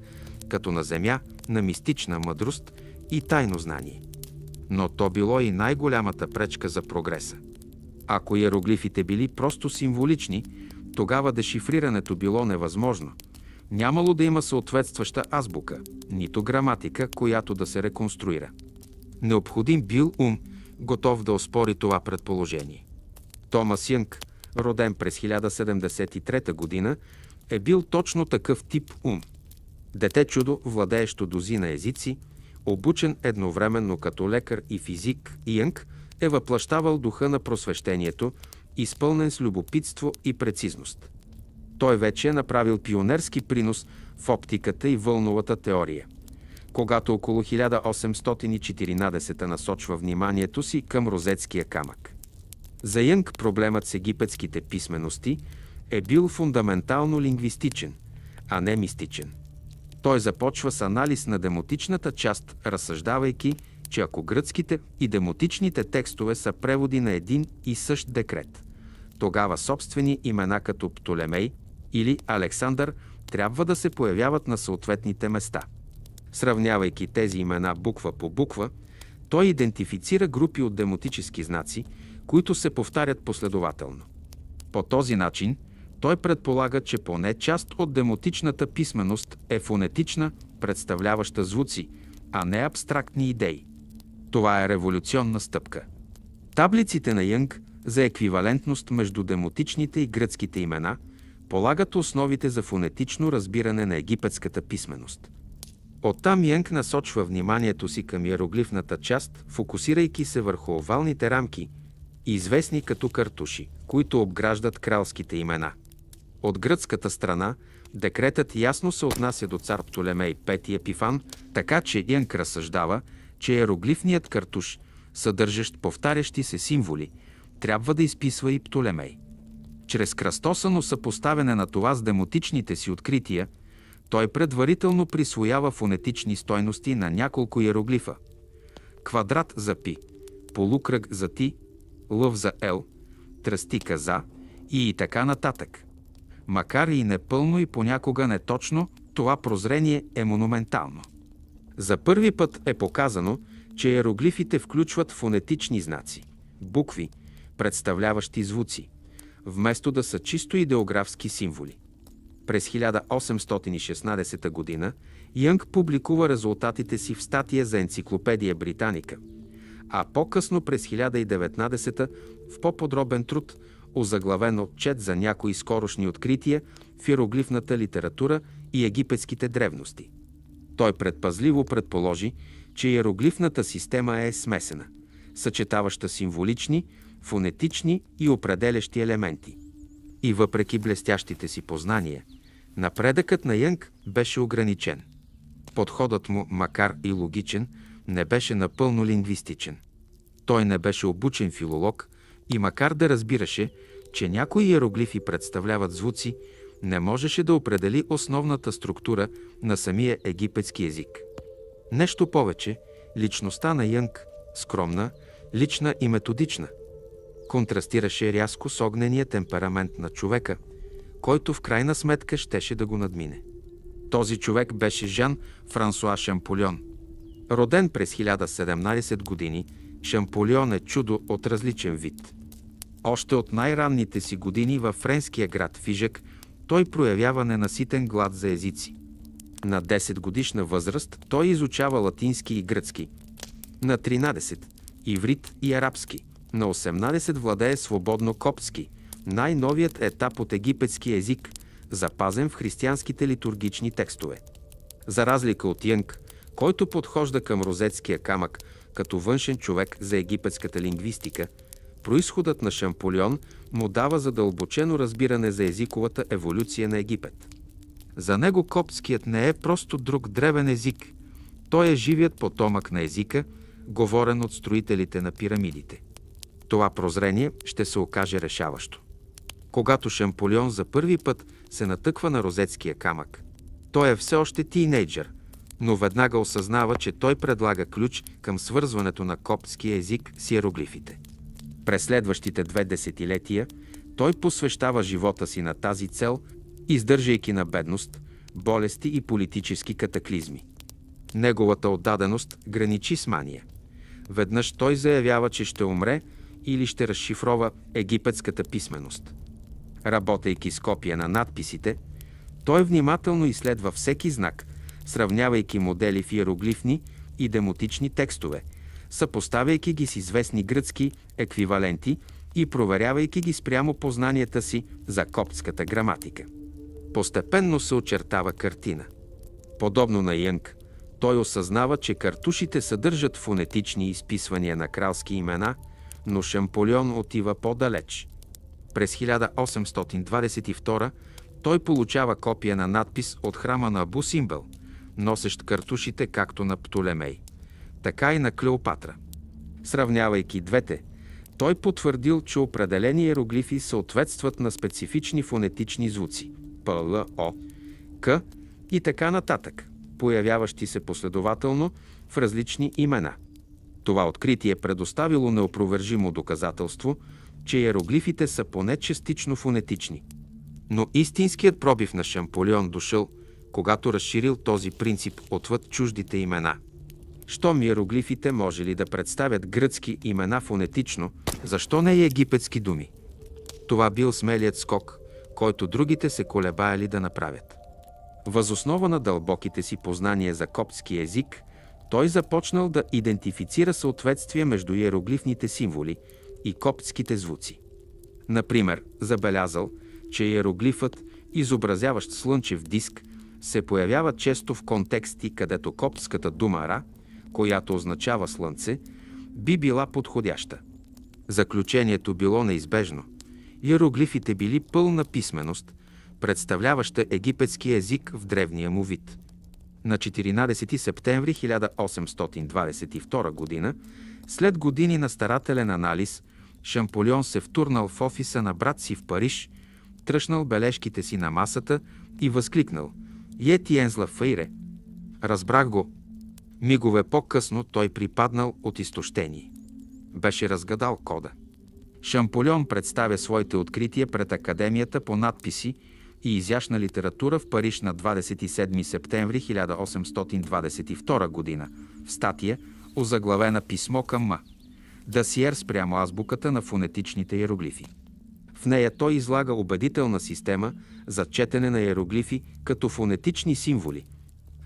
като на земя на мистична мъдрост и тайно знание. Но то било и най-голямата пречка за прогреса. Ако иероглифите били просто символични, тогава дешифрирането било невъзможно. Нямало да има съответстваща азбука, нито граматика, която да се реконструира. Необходим бил ум, готов да оспори това предположение. Томас Янг, роден през 1073 година, е бил точно такъв тип ум. Дете чудо, владеещо дозина езици, обучен едновременно като лекар и физик, Янг е въплъщавал духа на просвещението, изпълнен с любопитство и прецизност. Той вече е направил пионерски принос в оптиката и вълновата теория, когато около 1814 насочва вниманието си към розетския камък. За Янг проблемът с египетските писмености е бил фундаментално лингвистичен, а не мистичен. Той започва с анализ на демотичната част, разсъждавайки че ако гръцките и демотичните текстове са преводи на един и същ декрет, тогава собствени имена като Птолемей или Александър трябва да се появяват на съответните места. Сравнявайки тези имена буква по буква, той идентифицира групи от демотически знаци, които се повтарят последователно. По този начин той предполага, че поне част от демотичната писменост е фонетична, представляваща звуци, а не абстрактни идеи. Това е революционна стъпка. Таблиците на Янг за еквивалентност между демотичните и гръцките имена полагат основите за фонетично разбиране на египетската писменост. Оттам Янг насочва вниманието си към иероглифната част, фокусирайки се върху овалните рамки, известни като картуши, които обграждат кралските имена. От гръцката страна декретът ясно се отнася до цар Птолемей V Епифан, така че Янг разсъждава, че иероглифният картуш, съдържащ повтарящи се символи, трябва да изписва и Птолемей. Чрез кръстосано съпоставяне на това с демотичните си открития, той предварително присвоява фонетични стойности на няколко иероглифа. Квадрат за пи, полукръг за ти, лъв за ел, тръстика за и така нататък. Макар и непълно и понякога неточно, това прозрение е монументално. За първи път е показано, че иероглифите включват фонетични знаци, букви, представляващи звуци, вместо да са чисто идеографски символи. През 1816 г. Янг публикува резултатите си в статия за Енциклопедия Британика, а по-късно през 1019 в по-подробен труд, озаглавен Отчет за някои скорошни открития в иероглифната литература и египетските древности. Той предпазливо предположи, че иероглифната система е смесена, съчетаваща символични, фонетични и определящи елементи. И въпреки блестящите си познания, напредъкът на Янг беше ограничен. Подходът му, макар и логичен, не беше напълно лингвистичен. Той не беше обучен филолог и макар да разбираше, че някои иероглифи представляват звуци, не можеше да определи основната структура на самия египетски език. Нещо повече, личността на Янг, скромна, лична и методична, контрастираше рязко с огнения темперамент на човека, който в крайна сметка щеше да го надмине. Този човек беше Жан Франсуа Шамполион. Роден през 1017 години, Шамполион е чудо от различен вид. Още от най-ранните си години във френския град Фижек той проявява ненаситен глад за езици. На 10 годишна възраст той изучава латински и гръцки. На 13 – иврит и арабски. На 18 владее свободно коптски, най-новият етап от египетски език, запазен в християнските литургични текстове. За разлика от Янг, който подхожда към розетския камък като външен човек за египетската лингвистика, произходът на Шамполион му дава задълбочено разбиране за езиковата еволюция на Египет. За него коптският не е просто друг древен език, той е живият потомък на езика, говорен от строителите на пирамидите. Това прозрение ще се окаже решаващо. Когато Шамполион за първи път се натъква на розетския камък, той е все още тийнейджър, но веднага осъзнава, че той предлага ключ към свързването на коптския език с иероглифите. През следващите 2 десетилетия той посвещава живота си на тази цел, издържайки на бедност, болести и политически катаклизми. Неговата отдаденост граничи с мания. Веднъж той заявява, че ще умре или ще разшифрова египетската писменост. Работейки с копия на надписите, той внимателно изследва всеки знак, сравнявайки модели в иероглифни и демотични текстове, съпоставяйки ги с известни гръцки еквиваленти и проверявайки ги спрямо познанията си за коптската граматика. Постепенно се очертава картина. Подобно на Янг, той осъзнава, че картушите съдържат фонетични изписвания на кралски имена, но Шамполион отива по-далеч. През 1822 той получава копия на надпис от храма на Абу Симбел, носещ картушите както на Птолемей, така и на Клеопатра. Сравнявайки двете, той потвърдил, че определени иероглифи съответстват на специфични фонетични звуци – П, Л, О, К и така нататък, появяващи се последователно в различни имена. Това откритие предоставило неопровержимо доказателство, че иероглифите са поне частично фонетични. Но истинският пробив на Шамполион дошъл, когато разширил този принцип отвъд чуждите имена. Щом иероглифите можели да представят гръцки имена фонетично, защо не и египетски думи? Това бил смелият скок, който другите се колебаяли да направят. Въз основа на дълбоките си познания за коптски език, той започнал да идентифицира съответствие между иероглифните символи и коптските звуци. Например, забелязал, че иероглифът, изобразяващ слънчев диск, се появява често в контексти, където коптската дума Ра, която означава слънце, би била подходяща. Заключението било неизбежно. Иероглифите били пълна писменост, представляваща египетски език в древния му вид. На 14 септември 1822 г., след години на старателен анализ, Шамполион се втурнал в офиса на брат си в Париж, тръшнал бележките си на масата и възкликнал: «Ети ензла фейре!» Разбрах го. Мигове по-късно той припаднал от изтощение. Беше разгадал кода. Шамполион представя своите открития пред Академията по надписи и изящна литература в Париж на 27 септември 1822 г. в статия, озаглавена «Писмо към М. Дасиер спрямо азбуката на фонетичните иероглифи». В нея той излага убедителна система за четене на иероглифи като фонетични символи,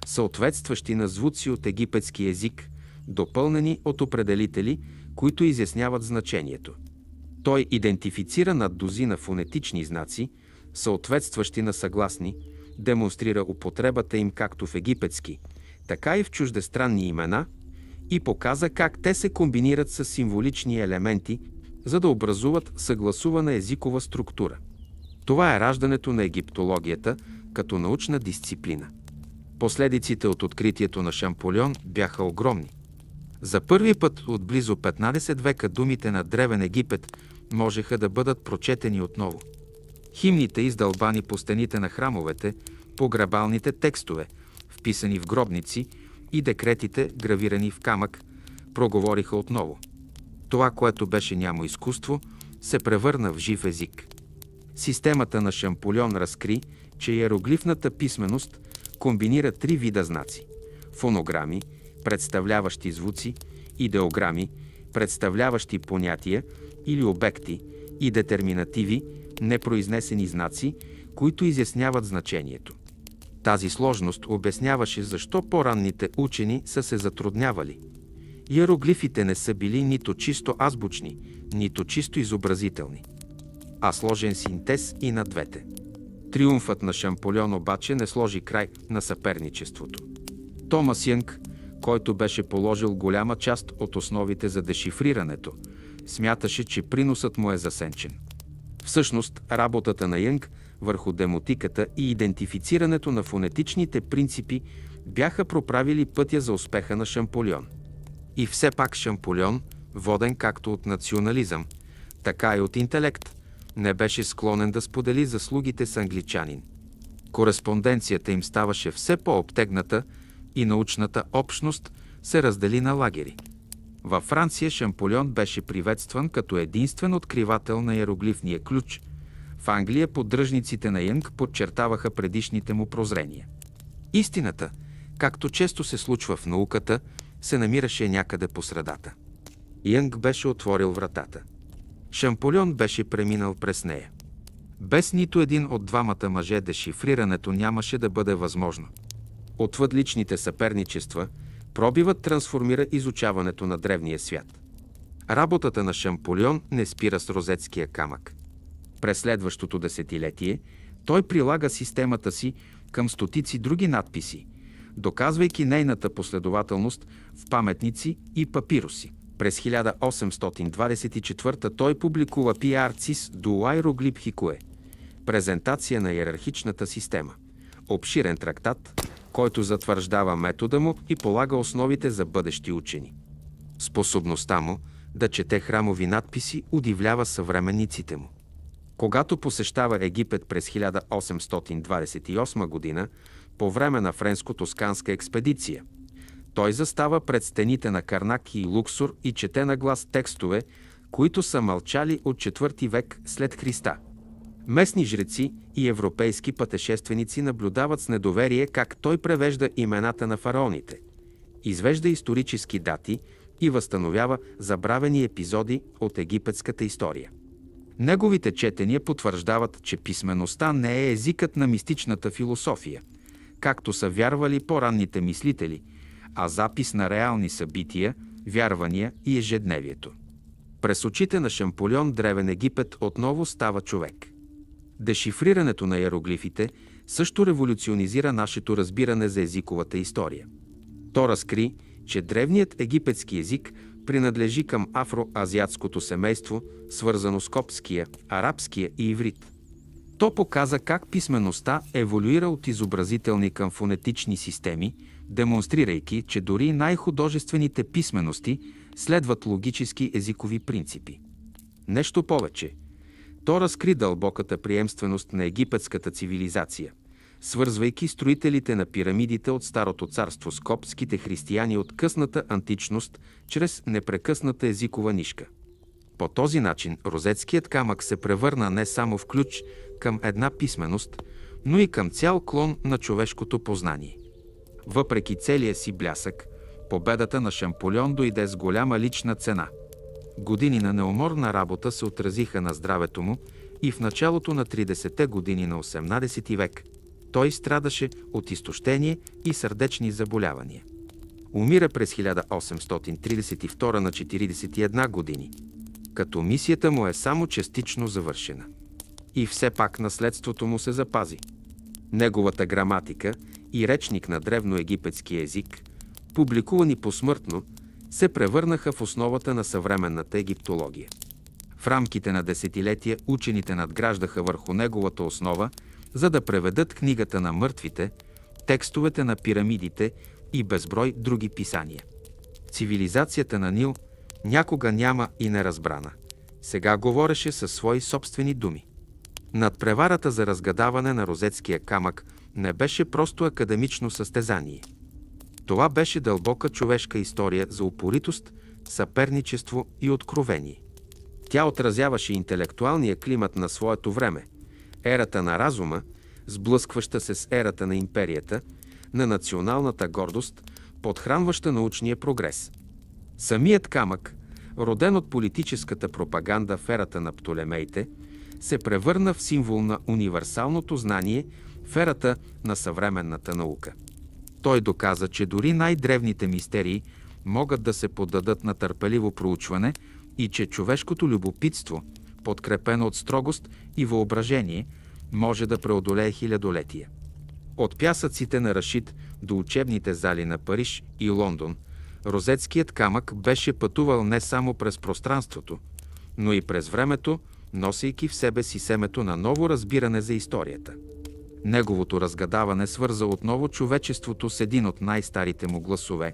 съответстващи на звуци от египетски език, допълнени от определители, които изясняват значението. Той идентифицира над дузина фонетични знаци, съответстващи на съгласни, демонстрира употребата им както в египетски, така и в чуждестранни имена и показа как те се комбинират с символични елементи, за да образуват съгласувана езикова структура. Това е раждането на египтологията като научна дисциплина. Последиците от откритието на Шамполион бяха огромни. За първи път от близо 15 века думите на древен Египет можеха да бъдат прочетени отново. Химните, издълбани по стените на храмовете, погребалните текстове, вписани в гробници, и декретите, гравирани в камък, проговориха отново. Това, което беше нямо изкуство, се превърна в жив език. Системата на Шамполион разкри, че иероглифната писменост комбинира три вида знаци – фонограми, представляващи звуци, идеограми, представляващи понятия или обекти, и детерминативи, непроизнесени знаци, които изясняват значението. Тази сложност обясняваше защо по-ранните учени са се затруднявали. Иероглифите не са били нито чисто азбучни, нито чисто изобразителни, а сложен синтез и на двете. Триумфът на Шамполион обаче не сложи край на съперничеството. Томас Янг, който беше положил голяма част от основите за дешифрирането, смяташе, че приносът му е засенчен. Всъщност, работата на Янг върху демотиката и идентифицирането на фонетичните принципи бяха проправили пътя за успеха на Шамполион. И все пак Шамполион, воден както от национализъм, така и от интелект, не беше склонен да сподели заслугите с англичанин. Кореспонденцията им ставаше все по-обтегната и научната общност се раздели на лагери. Във Франция Шамполион беше приветстван като единствен откривател на иероглифния ключ. В Англия поддръжниците на Янг подчертаваха предишните му прозрения. Истината, както често се случва в науката, се намираше някъде по средата. Янг беше отворил вратата. Шамполион беше преминал през нея. Без нито един от двамата мъже дешифрирането нямаше да бъде възможно. Отвъд личните съперничества, пробивът трансформира изучаването на древния свят. Работата на Шамполион не спира с розетския камък. През следващото десетилетие той прилага системата си към стотици други надписи, доказвайки нейната последователност в паметници и папируси. През 1824 той публикува Piarcis du Hieroglyphicae, презентация на иерархичната система, обширен трактат, който затвърждава метода му и полага основите за бъдещи учени. Способността му да чете храмови надписи удивлява съвременниците му. Когато посещава Египет през 1828 година, по време на френско-тосканска експедиция, Той застава пред стените на Карнак и Луксор и чете на глас текстове, които са мълчали от IV век след Христа. Местни жреци и европейски пътешественици наблюдават с недоверие как той превежда имената на фараоните, извежда исторически дати и възстановява забравени епизоди от египетската история. Неговите четения потвърждават, че писмеността не е езикът на мистичната философия, както са вярвали по-ранните мислители, а запис на реални събития, вярвания и ежедневието. През очите на Шамполион древен Египет отново става човек. Дешифрирането на иероглифите също революционизира нашето разбиране за езиковата история. То разкри, че древният египетски език принадлежи към афроазиатското семейство, свързано с коптския, арабския и иврит. То показа как писмеността еволюира от изобразителни към фонетични системи, демонстрирайки, че дори най-художествените писмености следват логически езикови принципи. Нещо повече, то разкри дълбоката приемственост на египетската цивилизация, свързвайки строителите на пирамидите от Старото царство с коптските християни от късната античност чрез непрекъсната езикова нишка. По този начин розетският камък се превърна не само в ключ към една писменост, но и към цял клон на човешкото познание. Въпреки целия си блясък, победата на Шамполион дойде с голяма лична цена. Години на неуморна работа се отразиха на здравето му и в началото на 30-те години на 18 век той страдаше от изтощение и сърдечни заболявания. Умира през 1832 на 41 години, като мисията му е само частично завършена. И все пак наследството му се запази. Неговата граматика и речник на древноегипетски език, публикувани посмъртно, се превърнаха в основата на съвременната египтология. В рамките на десетилетия учените надграждаха върху неговата основа, за да преведат книгата на мъртвите, текстовете на пирамидите и безброй други писания. Цивилизацията на Нил някога няма и неразбрана. Сега говореше със свои собствени думи. Надпреварата за разгадаване на розетския камък не беше просто академично състезание. Това беше дълбока човешка история за упоритост, съперничество и откровение. Тя отразяваше интелектуалния климат на своето време, ерата на разума, сблъскваща се с ерата на империята, на националната гордост, подхранваща научния прогрес. Самият камък, роден от политическата пропаганда в ерата на Птолемеите, се превърна в символ на универсалното знание в ерата на съвременната наука. Той доказа, че дори най-древните мистерии могат да се поддадат на търпеливо проучване и че човешкото любопитство, подкрепено от строгост и въображение, може да преодолее хилядолетия. От пясъците на Рашид до учебните зали на Париж и Лондон, розетският камък беше пътувал не само през пространството, но и през времето, носейки в себе си семето на ново разбиране за историята. Неговото разгадаване свърза отново човечеството с един от най-старите му гласове,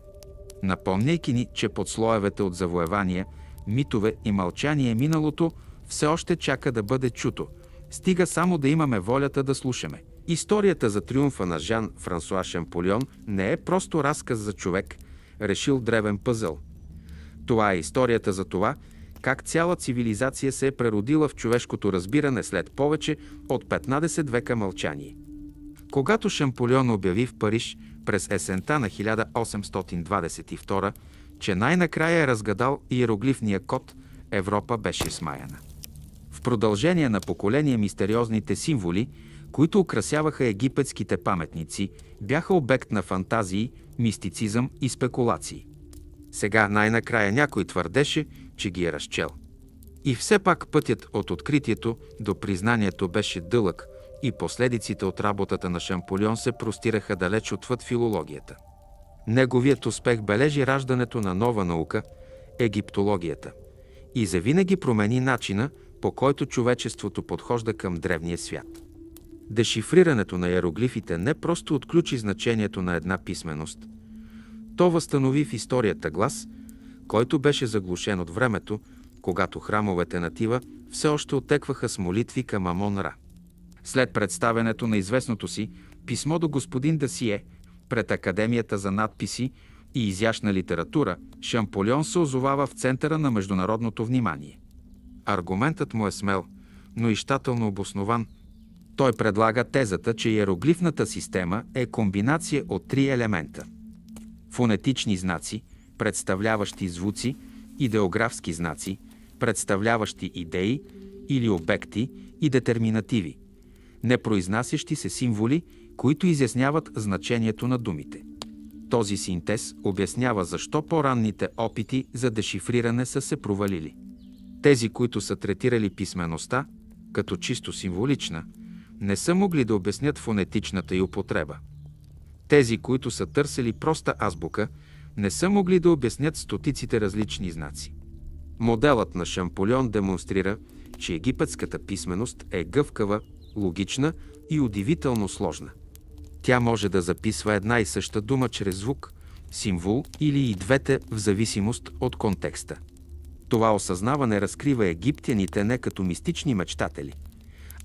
напомняйки ни, че под слоевете от завоевания, митове и мълчание миналото все още чака да бъде чуто, стига само да имаме волята да слушаме. Историята за триумфа на Жан-Франсуа Шамполион не е просто разказ за човек, решил древен пъзъл. Това е историята за това, как цяла цивилизация се е преродила в човешкото разбиране след повече от 15 века мълчание. Когато Шамполион обяви в Париж през есента на 1822, че най-накрая е разгадал иероглифния код, Европа беше смаяна. В продължение на поколения мистериозните символи, които украсяваха египетските паметници, бяха обект на фантазии, мистицизъм и спекулации. Сега най-накрая някой твърдеше, че ги е разчел. И все пак пътят от откритието до признанието беше дълъг и последиците от работата на Шамполион се простираха далеч отвъд филологията. Неговият успех бележи раждането на нова наука – египтологията, и завинаги промени начина, по който човечеството подхожда към древния свят. Дешифрирането на иероглифите не просто отключи значението на една писменост. То възстанови в историята глас, който беше заглушен от времето, когато храмовете на Тива все още отекваха с молитви към Амон-Ра. След представянето на известното си писмо до господин Дасие пред Академията за надписи, и изящна литература, Шамполион се озовава в центъра на международното внимание. Аргументът му е смел, но и щателно обоснован. Той предлага тезата, че иероглифната система е комбинация от три елемента: фонетични знаци, представляващи звуци, идеографски знаци, представляващи идеи или обекти, и детерминативи, непроизнасящи се символи, които изясняват значението на думите. Този синтез обяснява защо по-ранните опити за дешифриране са се провалили. Тези, които са третирали писмеността като чисто символична, не са могли да обяснят фонетичната й употреба. Тези, които са търсили проста азбука, не са могли да обяснят стотиците различни знаци. Моделът на Шамполион демонстрира, че египетската писменост е гъвкава, логична и удивително сложна. Тя може да записва една и съща дума чрез звук, символ или и двете в зависимост от контекста. Това осъзнаване разкрива египтяните не като мистични мечтатели,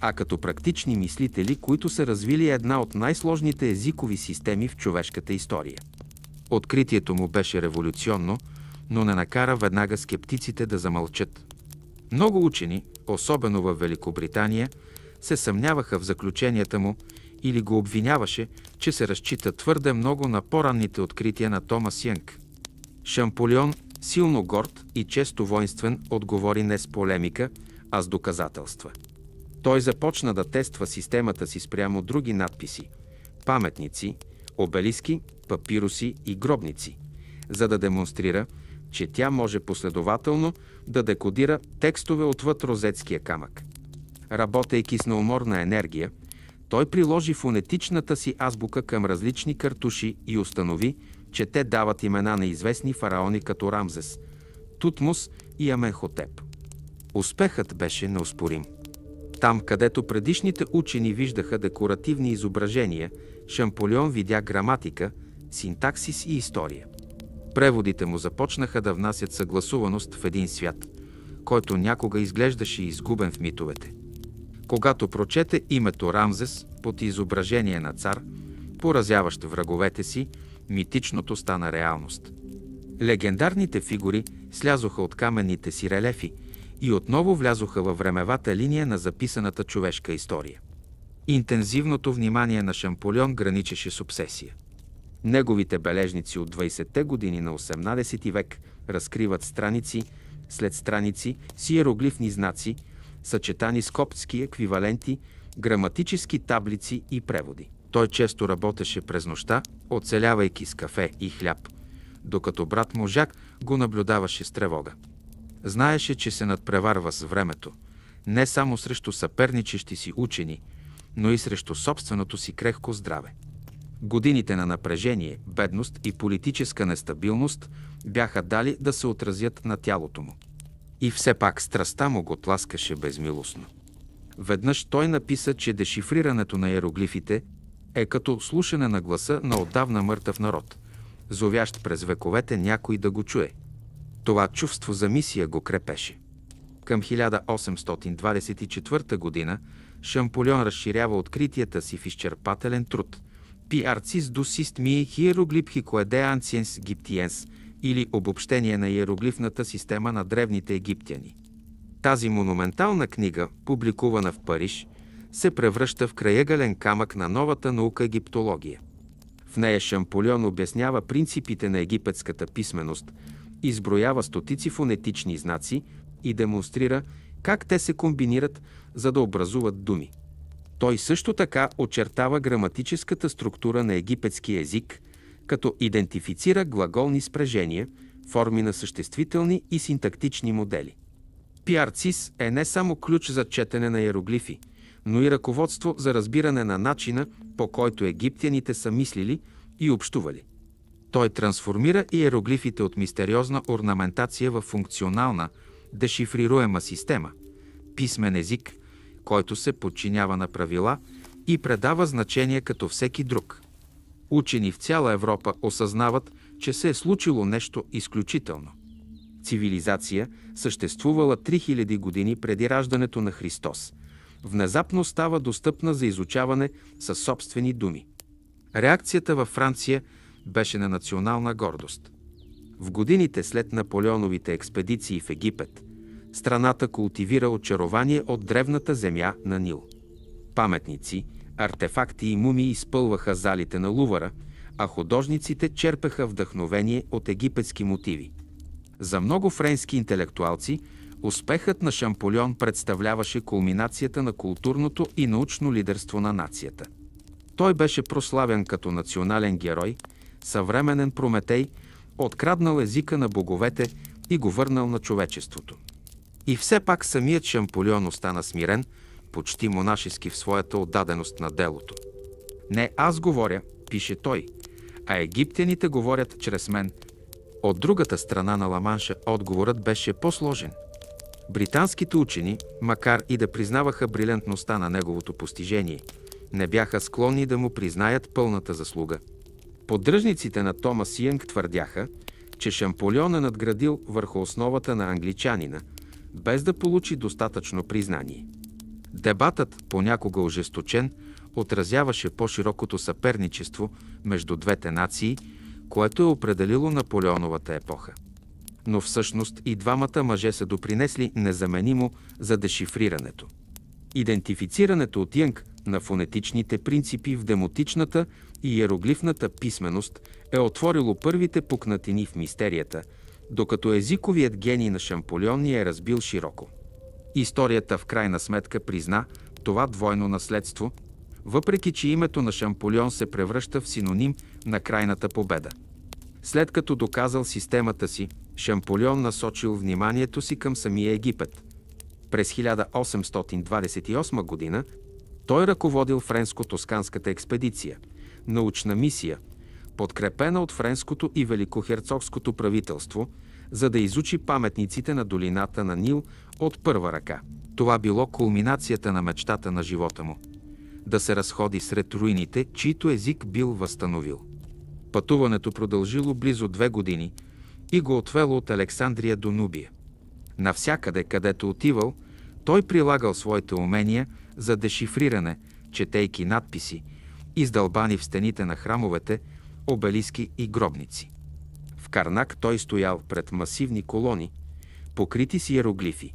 а като практични мислители, които са развили една от най-сложните езикови системи в човешката история. Откритието му беше революционно, но не накара веднага скептиците да замълчат. Много учени, особено в Великобритания, се съмняваха в заключенията му или го обвиняваше, че се разчита твърде много на по-ранните открития на Томас Йънг. Шамполион, силно горд и често воинствен, отговори не с полемика, а с доказателства. Той започна да тества системата си спрямо други надписи, паметници, обелиски, папируси и гробници, за да демонстрира, че тя може последователно да декодира текстове отвъд розетския камък. Работейки с неуморна енергия, той приложи фонетичната си азбука към различни картуши и установи, че те дават имена на известни фараони като Рамзес, Тутмос и Аменхотеп. Успехът беше неоспорим. Там, където предишните учени виждаха декоративни изображения, Шамполион видя граматика, синтаксис и история. Преводите му започнаха да внасят съгласуваност в един свят, който някога изглеждаше изгубен в митовете. Когато прочете името Рамзес под изображение на цар, поразяващ враговете си, митичното стана реалност. Легендарните фигури слязоха от каменните си релефи и отново влязоха във времевата линия на записаната човешка история. Интензивното внимание на Шамполион граничеше с обсесия. Неговите бележници от 20-те години на 18 век разкриват страници след страници с иероглифни знаци, съчетани с коптски еквиваленти, граматически таблици и преводи. Той често работеше през нощта, оцелявайки с кафе и хляб, докато брат му Жак го наблюдаваше с тревога. Знаеше, че се надпреварва с времето, не само срещу съперничещи си учени, но и срещу собственото си крехко здраве. Годините на напрежение, бедност и политическа нестабилност бяха дали да се отразят на тялото му. И все пак страстта му го тласкаше безмилостно. Веднъж той написа, че дешифрирането на иероглифите е като слушане на гласа на отдавна мъртъв народ, зовящ през вековете някой да го чуе. Това чувство за мисия го крепеше. Към 1824 година Шамполион разширява откритията си в изчерпателен труд Piarcis dusist mi hieroglyphicoide anciens Egyptiens, или обобщение на иероглифната система на древните египтяни. Тази монументална книга, публикувана в Париж, се превръща в крайъгълен камък на новата наука египтология. В нея Шамполион обяснява принципите на египетската писменост, изброява стотици фонетични знаци и демонстрира как те се комбинират, за да образуват думи. Той също така очертава граматическата структура на египетския език, като идентифицира глаголни спрежения, форми на съществителни и синтактични модели. Piarcis е не само ключ за четене на иероглифи, но и ръководство за разбиране на начина, по който египтяните са мислили и общували. Той трансформира иероглифите от мистериозна орнаментация в функционална, дешифрируема система, писмен език, който се подчинява на правила и предава значение като всеки друг. Учени в цяла Европа осъзнават, че се е случило нещо изключително. Цивилизация, съществувала 3000 години преди раждането на Христос, внезапно става достъпна за изучаване със собствени думи. Реакцията във Франция беше на национална гордост. В годините след Наполеоновите експедиции в Египет, страната култивира очарование от древната земя на Нил. Паметници, артефакти и мумии изпълваха залите на Лувъра, а художниците черпеха вдъхновение от египетски мотиви. За много френски интелектуалци успехът на Шамполион представляваше кулминацията на културното и научно лидерство на нацията. Той беше прославен като национален герой, съвременен Прометей, откраднал езика на боговете и го върнал на човечеството. И все пак самият Шамполион остана смирен, почти монашески в своята отдаденост на делото. «Не аз говоря», пише той, «а египтяните говорят чрез мен». От другата страна на Ла-Манша отговорът беше по-сложен. Британските учени, макар и да признаваха брилянтността на неговото постижение, не бяха склонни да му признаят пълната заслуга. Поддръжниците на Томас Йънг твърдяха, че Шамполион е надградил върху основата на англичанина, без да получи достатъчно признание. Дебатът, понякога ожесточен, отразяваше по-широкото съперничество между двете нации, което е определило Наполеоновата епоха. Но всъщност и двамата мъже са допринесли незаменимо за дешифрирането. Идентифицирането от Йънг на фонетичните принципи в демотичната и иероглифната писменост е отворило първите пукнатини в мистерията, докато езиковият гений на Шамполион ни е разбил широко. Историята в крайна сметка призна това двойно наследство, въпреки че името на Шамполион се превръща в синоним на крайната победа. След като доказал системата си, Шамполион насочил вниманието си към самия Египет. През 1828 година той ръководил френско-тосканската експедиция, научна мисия, подкрепена от френското и великохерцогското правителство, за да изучи паметниците на долината на Нил от първа ръка. Това било кулминацията на мечтата на живота му – да се разходи сред руините, чието език бил възстановил. Пътуването продължило близо 2 години и го отвело от Александрия до Нубия. Навсякъде, където отивал, той прилагал своите умения за дешифриране, четейки надписи, издълбани в стените на храмовете, обелиски и гробници. В Карнак той стоял пред масивни колони, покрити с иероглифи,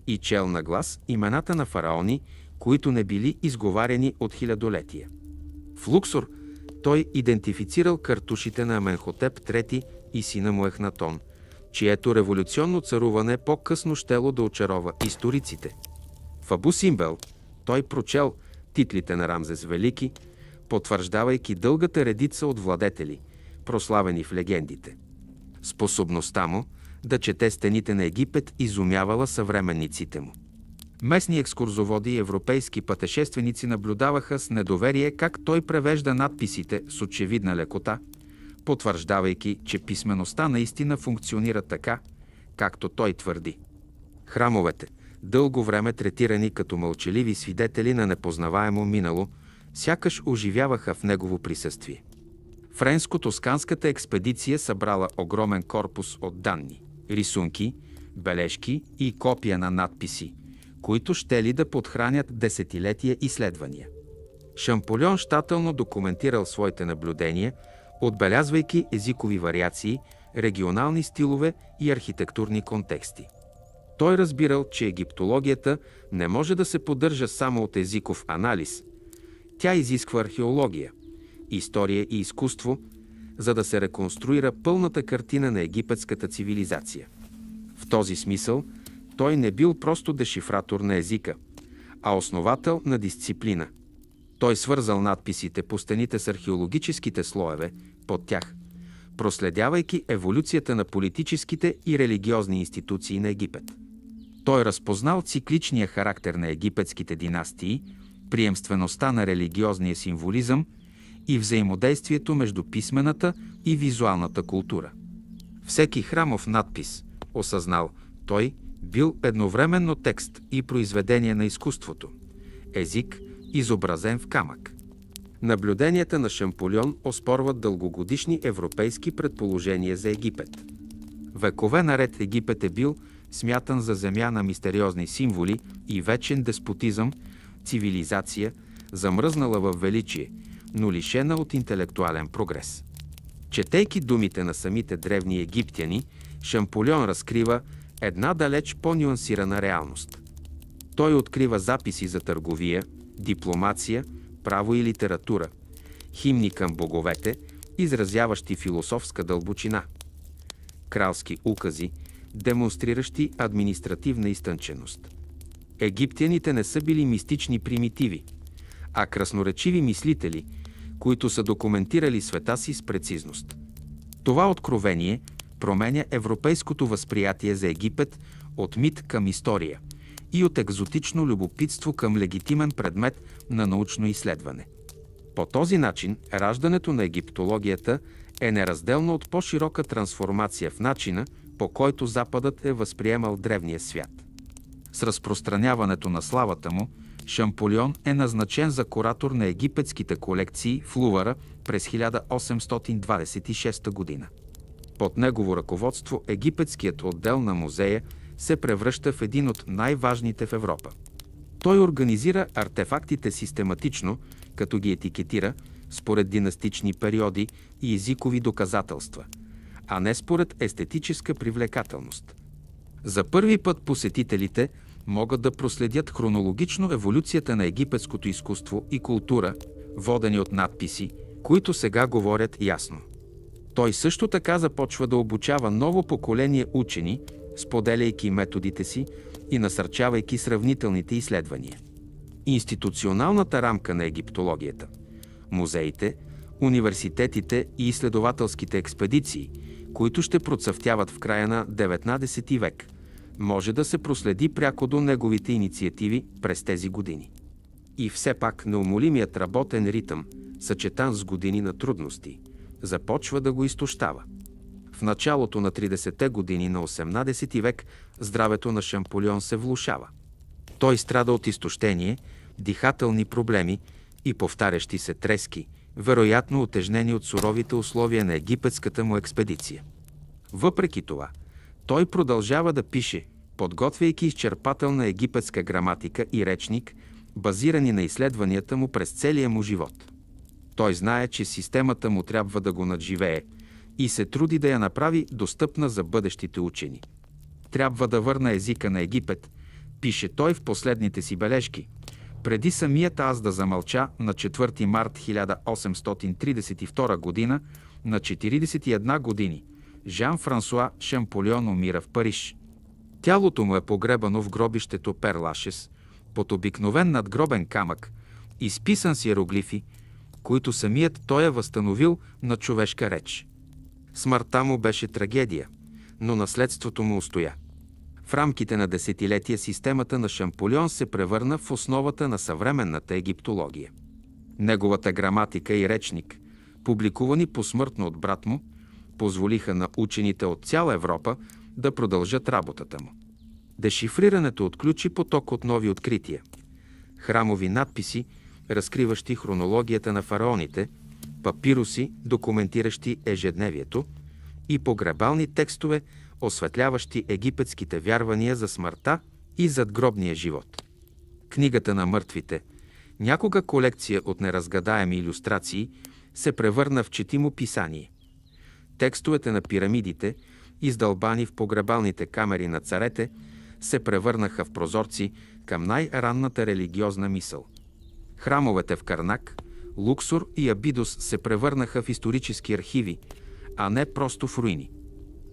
и чел на глас имената на фараони, които не били изговаряни от хилядолетия. В Луксор той идентифицирал картушите на Аменхотеп III и сина му Ехнатон, чието революционно царуване по-късно щело да очарова историците. В Абу Симбел той прочел титлите на Рамзес Велики, потвърждавайки дългата редица от владетели, прославени в легендите. Способността му да чете стените на Египет изумявала съвременниците му. Местни екскурзоводи и европейски пътешественици наблюдаваха с недоверие как той превежда надписите с очевидна лекота, потвърждавайки, че писмеността наистина функционира така, както той твърди. Храмовете, дълго време третирани като мълчаливи свидетели на непознаваемо минало, сякаш оживяваха в негово присъствие. Френско-тосканската експедиция събрала огромен корпус от данни, рисунки, бележки и копия на надписи, които щели да подхранят десетилетия изследвания. Шамполион щателно документирал своите наблюдения, отбелязвайки езикови вариации, регионални стилове и архитектурни контексти. Той разбирал, че египтологията не може да се поддържа само от езиков анализ. Тя изисква археология, история и изкуство, за да се реконструира пълната картина на египетската цивилизация. В този смисъл той не бил просто дешифратор на езика, а основател на дисциплина. Той свързал надписите по стените с археологическите слоеве под тях, проследявайки еволюцията на политическите и религиозни институции на Египет. Той разпознал цикличния характер на египетските династии, приемствеността на религиозния символизъм и взаимодействието между писмената и визуалната култура. Всеки храмов надпис, осъзнал той, бил едновременно текст и произведение на изкуството, език, изобразен в камък. Наблюденията на Шамполион оспорват дългогодишни европейски предположения за Египет. Векове наред Египет е бил смятан за земя на мистериозни символи и вечен деспотизъм, цивилизация, замръзнала във величие, но лишена от интелектуален прогрес. Четейки думите на самите древни египтяни, Шамполион разкрива една далеч по-нюансирана реалност. Той открива записи за търговия, дипломация, право и литература, химни към боговете, изразяващи философска дълбочина, кралски укази, демонстриращи административна изтънченост. Египтяните не са били мистични примитиви, а красноречиви мислители, които са документирали света си с прецизност. Това откровение променя европейското възприятие за Египет от мит към история и от екзотично любопитство към легитимен предмет на научно изследване. По този начин раждането на египтологията е неразделно от по-широка трансформация в начина, по който Западът е възприемал древния свят. С разпространяването на славата му, Шамполион е назначен за куратор на египетските колекции в Лувъра през 1826 година. Под негово ръководство египетският отдел на музея се превръща в един от най-важните в Европа. Той организира артефактите систематично, като ги етикетира според династични периоди и езикови доказателства, а не според естетическа привлекателност. За първи път посетителите могат да проследят хронологично еволюцията на египетското изкуство и култура, водени от надписи, които сега говорят ясно. Той също така започва да обучава ново поколение учени, споделяйки методите си и насърчавайки сравнителните изследвания. Институционалната рамка на египтологията, музеите, университетите и изследователските експедиции, които ще процъфтяват в края на XIX век, може да се проследи пряко до неговите инициативи през тези години. И все пак неумолимият работен ритъм, съчетан с години на трудности, започва да го изтощава. В началото на 30-те години на 18 век здравето на Шамполион се влошава. Той страда от изтощение, дихателни проблеми и повтарящи се трески, вероятно утежнени от суровите условия на египетската му експедиция. Въпреки това, той продължава да пише, подготвяйки изчерпателна египетска граматика и речник, базирани на изследванията му през целия му живот. Той знае, че системата му трябва да го надживее и се труди да я направи достъпна за бъдещите учени. Трябва да върна езика на Египет, пише той в последните си бележки, преди самият аз да замълча на 4 март 1832 година, на 41 години. Жан-Франсуа Шамполион умира в Париж. Тялото му е погребано в гробището Пер-Лашес, под обикновен надгробен камък, изписан с иероглифи, които самият той е възстановил на човешка реч. Смъртта му беше трагедия, но наследството му устоя. В рамките на десетилетия системата на Шамполион се превърна в основата на съвременната египтология. Неговата граматика и речник, публикувани посмъртно от брат му, позволиха на учените от цяла Европа да продължат работата му. Дешифрирането отключи поток от нови открития. Храмови надписи, разкриващи хронологията на фараоните, папируси, документиращи ежедневието, и погребални текстове, осветляващи египетските вярвания за смъртта и задгробния живот. Книгата на мъртвите, някога колекция от неразгадаеми илюстрации, се превърна в четимо писание. Текстовете на пирамидите, издълбани в погребалните камери на царете, се превърнаха в прозорци към най-ранната религиозна мисъл. Храмовете в Карнак, Луксор и Абидос се превърнаха в исторически архиви, а не просто в руини.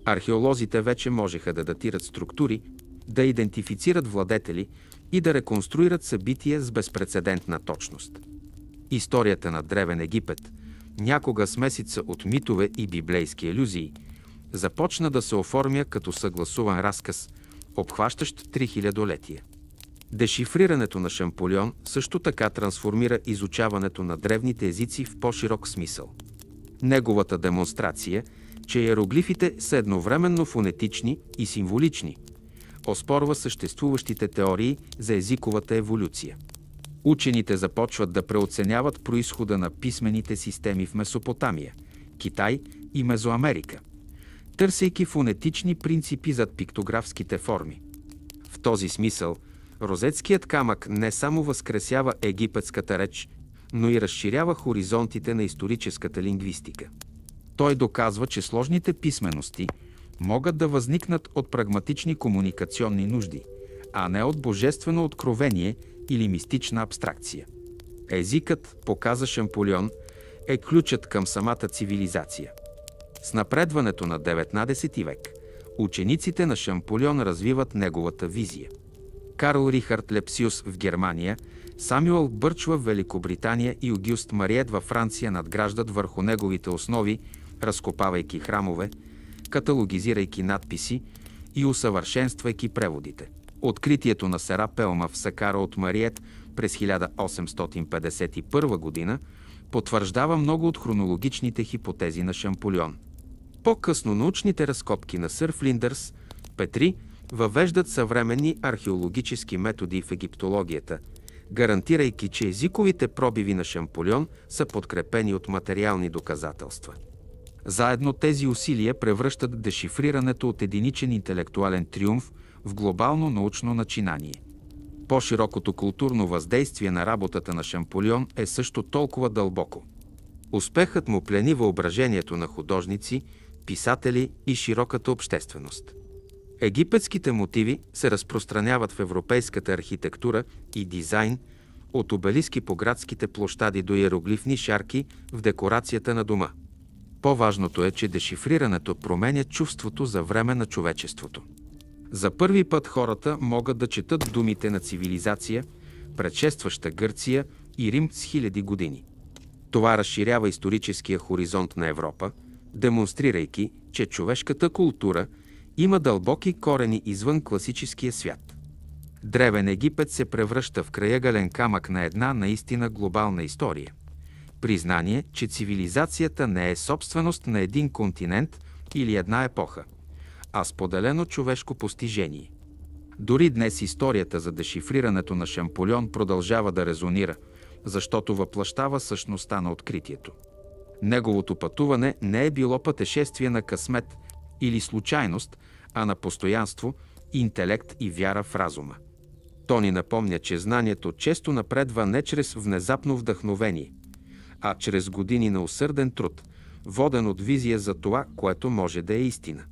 Археолозите вече можеха да датират структури, да идентифицират владетели и да реконструират събития с безпрецедентна точност. Историята на Древен Египет, някога смесица от митове и библейски алюзии, започна да се оформя като съгласуван разказ, обхващащ 3000-летия. Дешифрирането на Шамполион също така трансформира изучаването на древните езици в по-широк смисъл. Неговата демонстрация, че иероглифите са едновременно фонетични и символични, оспорва съществуващите теории за езиковата еволюция. Учените започват да преоценяват произхода на писмените системи в Месопотамия, Китай и Мезоамерика, търсейки фонетични принципи зад пиктографските форми. В този смисъл, розетският камък не само възкресява египетската реч, но и разширява хоризонтите на историческата лингвистика. Той доказва, че сложните писмености могат да възникнат от прагматични комуникационни нужди, а не от божествено откровение или мистична абстракция. Езикът, показа Шамполион, е ключът към самата цивилизация. С напредването на 19 век учениците на Шамполион развиват неговата визия. Карл Рихард Лепсиус в Германия, Самюел Бърч в Великобритания и Огюст Мариет във Франция надграждат върху неговите основи, разкопавайки храмове, каталогизирайки надписи и усъвършенствайки преводите. Откритието на Сера Пелма в Сакара от Мариет през 1851 година потвърждава много от хронологичните хипотези на Шамполион. По-късно научните разкопки на сър Флиндърс, Петри, въвеждат съвременни археологически методи в египтологията, гарантирайки, че езиковите пробиви на Шамполион са подкрепени от материални доказателства. Заедно тези усилия превръщат дешифрирането от единичен интелектуален триумф в глобално научно начинание. По-широкото културно въздействие на работата на Шамполион е също толкова дълбоко. Успехът му плени въображението на художници, писатели и широката общественост. Египетските мотиви се разпространяват в европейската архитектура и дизайн, от обелиски по градските площади до иероглифни шарки в декорацията на дома. По-важното е, че дешифрирането променя чувството за време на човечеството. За първи път хората могат да четат думите на цивилизация, предшестваща Гърция и Рим с хиляди години. Това разширява историческия хоризонт на Европа, демонстрирайки, че човешката култура има дълбоки корени извън класическия свят. Древен Египет се превръща в краягален камък на една наистина глобална история. Признание, че цивилизацията не е собственост на един континент или една епоха, а споделено човешко постижение. Дори днес историята за дешифрирането на Шамполион продължава да резонира, защото въплъщава същността на откритието. Неговото пътуване не е било пътешествие на късмет или случайност, а на постоянство, интелект и вяра в разума. То ни напомня, че знанието често напредва не чрез внезапно вдъхновение, а чрез години на усърден труд, воден от визия за това, което може да е истина.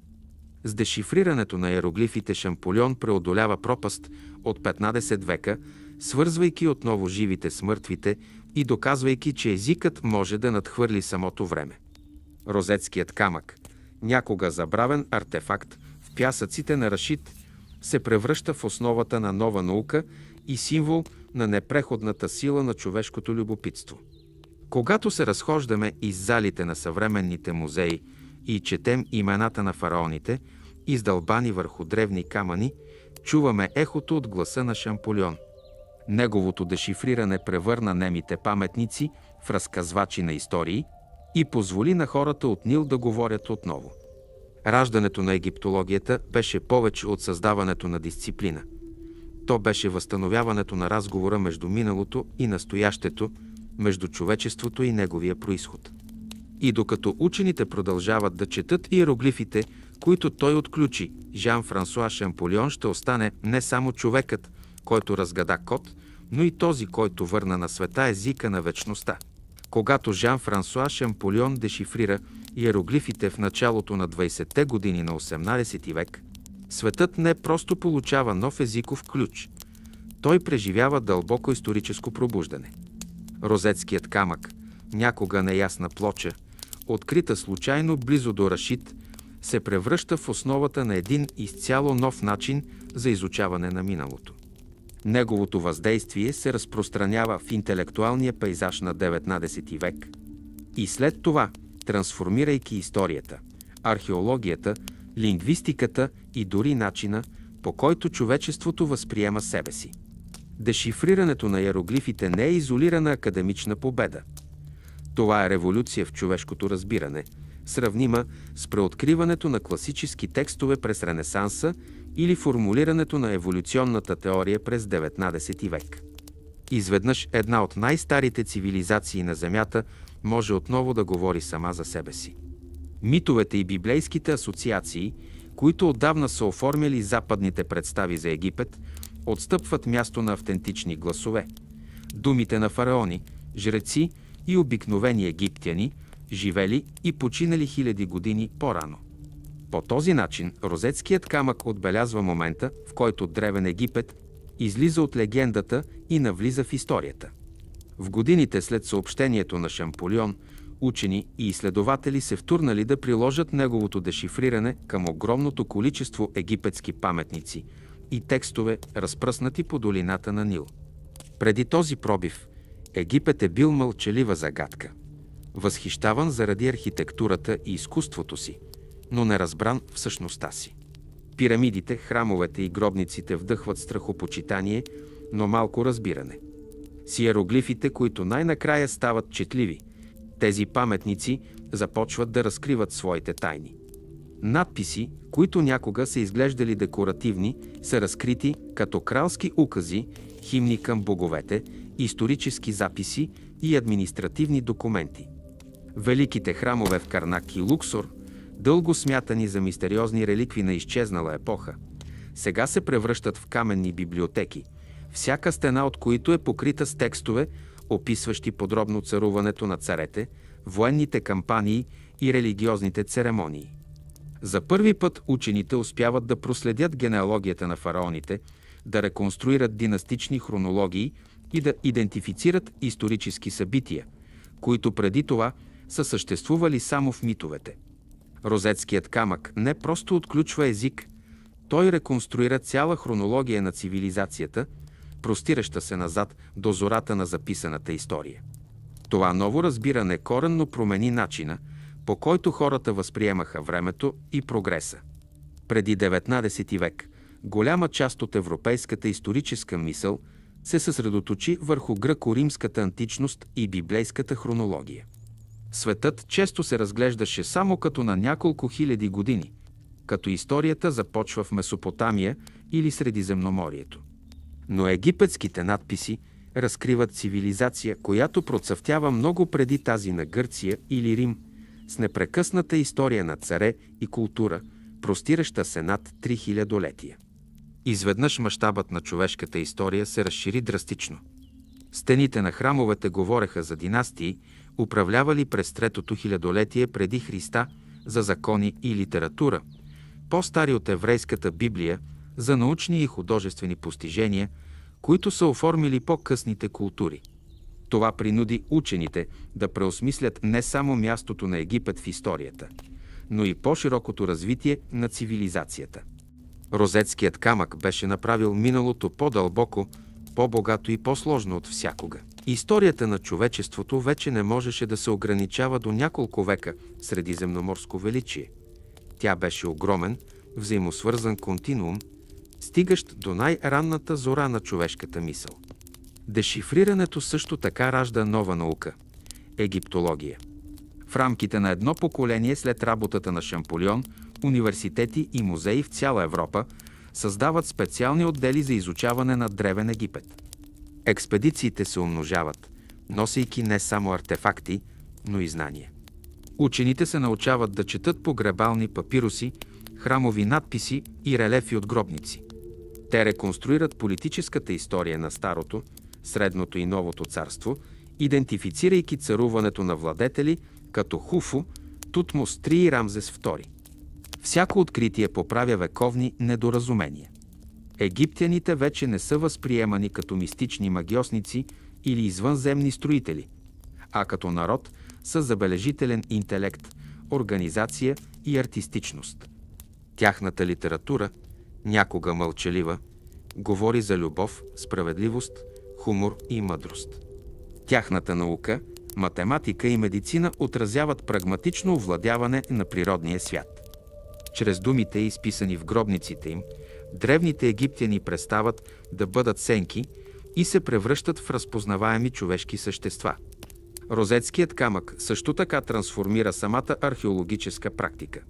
С дешифрирането на иероглифите Шамполион преодолява пропаст от 15 века, свързвайки отново живите с мъртвите и доказвайки, че езикът може да надхвърли самото време. Розетският камък, някога забравен артефакт в пясъците на Рашид, се превръща в основата на нова наука и символ на непреходната сила на човешкото любопитство. Когато се разхождаме из залите на съвременните музеи и четем имената на фараоните, издълбани върху древни камъни, чуваме ехото от гласа на Шамполион. Неговото дешифриране превърна немите паметници в разказвачи на истории и позволи на хората от Нил да говорят отново. Раждането на египтологията беше повече от създаването на дисциплина. То беше възстановяването на разговора между миналото и настоящето, между човечеството и неговия произход. И докато учените продължават да четат иероглифите, които той отключи, Жан-Франсуа Шамполион ще остане не само човекът, който разгада код, но и този, който върна на света езика на вечността. Когато Жан-Франсуа Шамполион дешифрира иероглифите в началото на 20-те години на 18 век, светът не просто получава нов езиков ключ, той преживява дълбоко историческо пробуждане. Розетският камък, някога неясна плоча, открита случайно близо до Рашид, се превръща в основата на един изцяло нов начин за изучаване на миналото. Неговото въздействие се разпространява в интелектуалния пейзаж на 19 век и след това, трансформирайки историята, археологията, лингвистиката и дори начина, по който човечеството възприема себе си. Дешифрирането на иероглифите не е изолирана академична победа. Това е революция в човешкото разбиране, сравнима с преоткриването на класически текстове през Ренесанса или формулирането на еволюционната теория през 19 век. Изведнъж една от най-старите цивилизации на Земята може отново да говори сама за себе си. Митовете и библейските асоциации, които отдавна са оформили западните представи за Египет, отстъпват място на автентични гласове. Думите на фараони, жреци и обикновени египтяни живели и починали хиляди години по-рано. По този начин розетският камък отбелязва момента, в който Древен Египет излиза от легендата и навлиза в историята. В годините след съобщението на Шамполион, учени и изследователи се втурнали да приложат неговото дешифриране към огромното количество египетски паметници и текстове, разпръснати по долината на Нил. Преди този пробив Египет е бил мълчалива загадка, възхищаван заради архитектурата и изкуството си, но неразбран в същността си. Пирамидите, храмовете и гробниците вдъхват страхопочитание, но малко разбиране. С иероглифите, които най-накрая стават четливи, тези паметници започват да разкриват своите тайни. Надписи, които някога са изглеждали декоративни, са разкрити като кралски укази, химни към боговете, исторически записи и административни документи. Великите храмове в Карнак и Луксор, дълго смятани за мистериозни реликви на изчезнала епоха, сега се превръщат в каменни библиотеки, всяка стена от които е покрита с текстове, описващи подробно царуването на царете, военните кампании и религиозните церемонии. За първи път учените успяват да проследят генеалогията на фараоните, да реконструират династични хронологии и да идентифицират исторически събития, които преди това са съществували само в митовете. Розетският камък не просто отключва език, той реконструира цяла хронология на цивилизацията, простираща се назад до зората на записаната история. Това ново разбиране коренно промени начина, по който хората възприемаха времето и прогреса. Преди 19 век голяма част от европейската историческа мисъл се съсредоточи върху гръко-римската античност и библейската хронология. Светът често се разглеждаше само като на няколко хиляди години, като историята започва в Месопотамия или Средиземноморието. Но египетските надписи разкриват цивилизация, която процъфтява много преди тази на Гърция или Рим, с непрекъсната история на царе и култура, простираща се над 3000-летия. Изведнъж мащабът на човешката история се разшири драстично. Стените на храмовете говореха за династии, управлявали през третото хилядолетие преди Христа, за закони и литература, по-стари от еврейската Библия, за научни и художествени постижения, които са оформили по-късните култури. Това принуди учените да преосмислят не само мястото на Египет в историята, но и по-широкото развитие на цивилизацията. Розетският камък беше направил миналото по-дълбоко, по-богато и по-сложно от всякога. Историята на човечеството вече не можеше да се ограничава до няколко века средиземноморско величие. Тя беше огромен, взаимосвързан континуум, стигащ до най-ранната зора на човешката мисъл. Дешифрирането също така ражда нова наука – египтология. В рамките на едно поколение след работата на Шамполион, университети и музеи в цяла Европа създават специални отдели за изучаване на Древен Египет. Експедициите се умножават, носейки не само артефакти, но и знания. Учените се научават да четат погребални папируси, храмови надписи и релефи от гробници. Те реконструират политическата история на Старото, Средното и Новото царство, идентифицирайки царуването на владетели като Хуфу, Тутмос III и Рамзес II. Всяко откритие поправя вековни недоразумения. Египтяните вече не са възприемани като мистични магиосници или извънземни строители, а като народ с забележителен интелект, организация и артистичност. Тяхната литература, някога мълчалива, говори за любов, справедливост, хумор и мъдрост. Тяхната наука, математика и медицина отразяват прагматично овладяване на природния свят. Чрез думите, изписани в гробниците им, древните египтяни престават да бъдат сенки и се превръщат в разпознаваеми човешки същества. Розетският камък също така трансформира самата археологическа практика.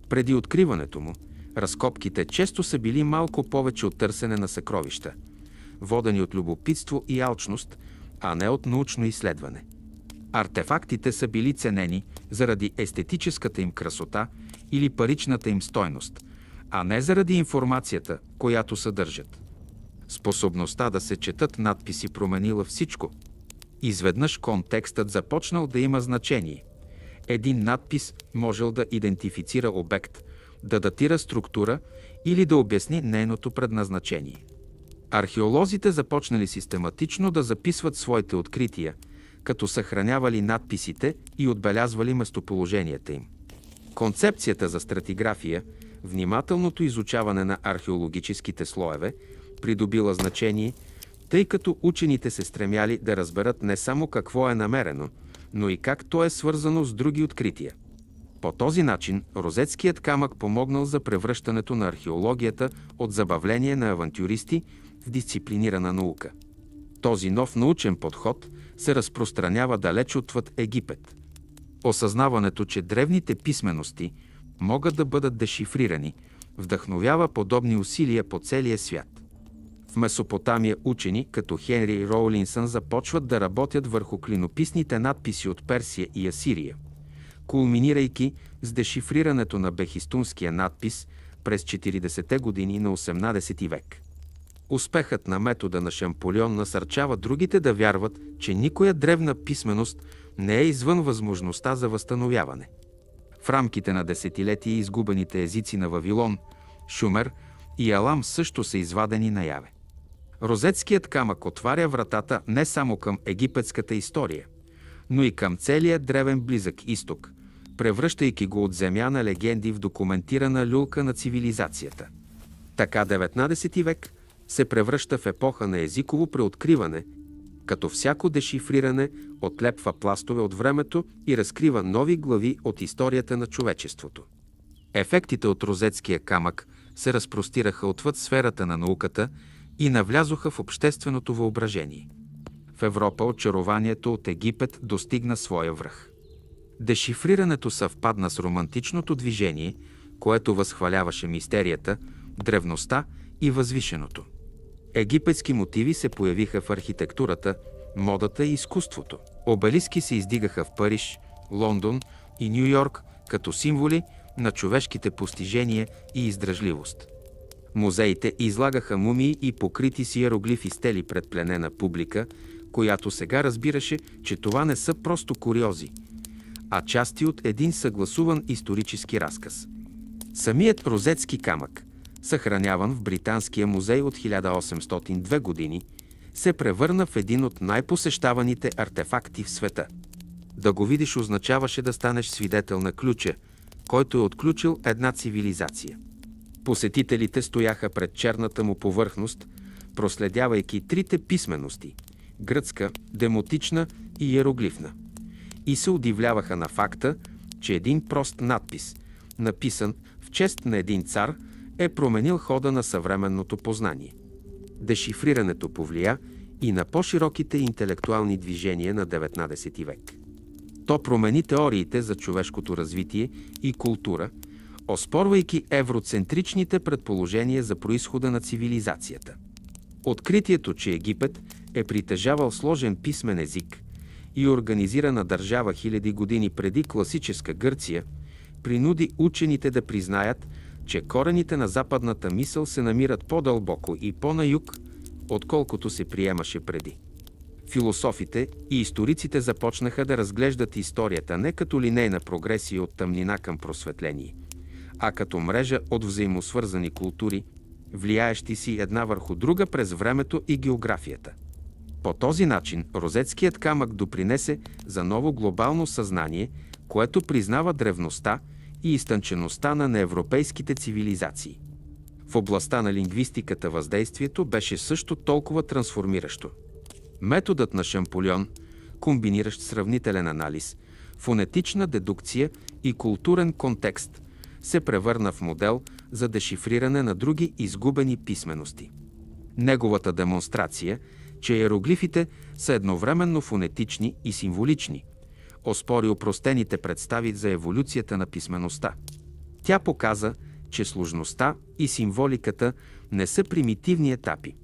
Преди откриването му, разкопките често са били малко повече от търсене на съкровища, водени от любопитство и алчност, а не от научно изследване. Артефактите са били ценени заради естетическата им красота или паричната им стойност, а не заради информацията, която съдържат. Способността да се четат надписи променила всичко. Изведнъж контекстът започнал да има значение. Един надпис можел да идентифицира обект, да датира структура или да обясни нейното предназначение. Археолозите започнали систематично да записват своите открития, като съхранявали надписите и отбелязвали местоположенията им. Концепцията за стратиграфия, внимателното изучаване на археологическите слоеве, придобила значение, тъй като учените се стремяли да разберат не само какво е намерено, но и как то е свързано с други открития. По този начин розетският камък помогнал за превръщането на археологията от забавление на авантюристи в дисциплинирана наука. Този нов научен подход се разпространява далеч отвъд Египет. Осъзнаването, че древните писмености могат да бъдат дешифрирани, вдъхновява подобни усилия по целия свят. В Месопотамия учени, като Хенри Роулинсън, започват да работят върху клинописните надписи от Персия и Асирия, кулминирайки с дешифрирането на бехистунския надпис през 40-те години на 18 век. Успехът на метода на Шамполион насърчава другите да вярват, че никоя древна писменост не е извън възможността за възстановяване. В рамките на десетилетия изгубените езици на Вавилон, Шумер и Елам също са извадени наяве. Розетският камък отваря вратата не само към египетската история, но и към целия древен Близък изток, превръщайки го от земя на легенди в документирана люлка на цивилизацията. Така 19 век се превръща в епоха на езиково преоткриване, като всяко дешифриране отлепва пластове от времето и разкрива нови глави от историята на човечеството. Ефектите от розетския камък се разпростираха отвъд сферата на науката и навлязоха в общественото въображение. В Европа очарованието от Египет достигна своя връх. Дешифрирането съвпадна с романтичното движение, което възхваляваше мистерията, древността и възвишеното. Египетски мотиви се появиха в архитектурата, модата и изкуството. Обелиски се издигаха в Париж, Лондон и Ню Йорк като символи на човешките постижения и издръжливост. Музеите излагаха мумии и покрити с иероглифи стели пред пленена публика, която сега разбираше, че това не са просто куриози, а части от един съгласуван исторически разказ. Самият розетски камък, съхраняван в Британския музей от 1802 години, се превърна в един от най-посещаваните артефакти в света. Да го видиш означаваше да станеш свидетел на ключа, който е отключил една цивилизация. Посетителите стояха пред черната му повърхност, проследявайки трите писмености – гръцка, демотична и иероглифна, и се удивляваха на факта, че един прост надпис, написан в чест на един цар, е променил хода на съвременното познание. Дешифрирането повлия и на по-широките интелектуални движения на 19 век. То промени теориите за човешкото развитие и култура, оспорвайки евроцентричните предположения за произхода на цивилизацията. Откритието, че Египет е притежавал сложен писмен език и организирана държава хиляди години преди класическа Гърция, принуди учените да признаят, че корените на западната мисъл се намират по-дълбоко и по-на юг, отколкото се приемаше преди. Философите и историците започнаха да разглеждат историята не като линейна прогресия от тъмнина към просветление, а като мрежа от взаимосвързани култури, влияещи си една върху друга през времето и географията. По този начин розетският камък допринесе за ново глобално съзнание, което признава древността и изтънчеността на неевропейските цивилизации. В областта на лингвистиката въздействието беше също толкова трансформиращо. Методът на Шамполион, комбиниращ сравнителен анализ, фонетична дедукция и културен контекст, се превърна в модел за дешифриране на други изгубени писмености. Неговата демонстрация, че иероглифите са едновременно фонетични и символични, оспори опростените представи за еволюцията на писмеността. Тя показа, че сложността и символиката не са примитивни етапи,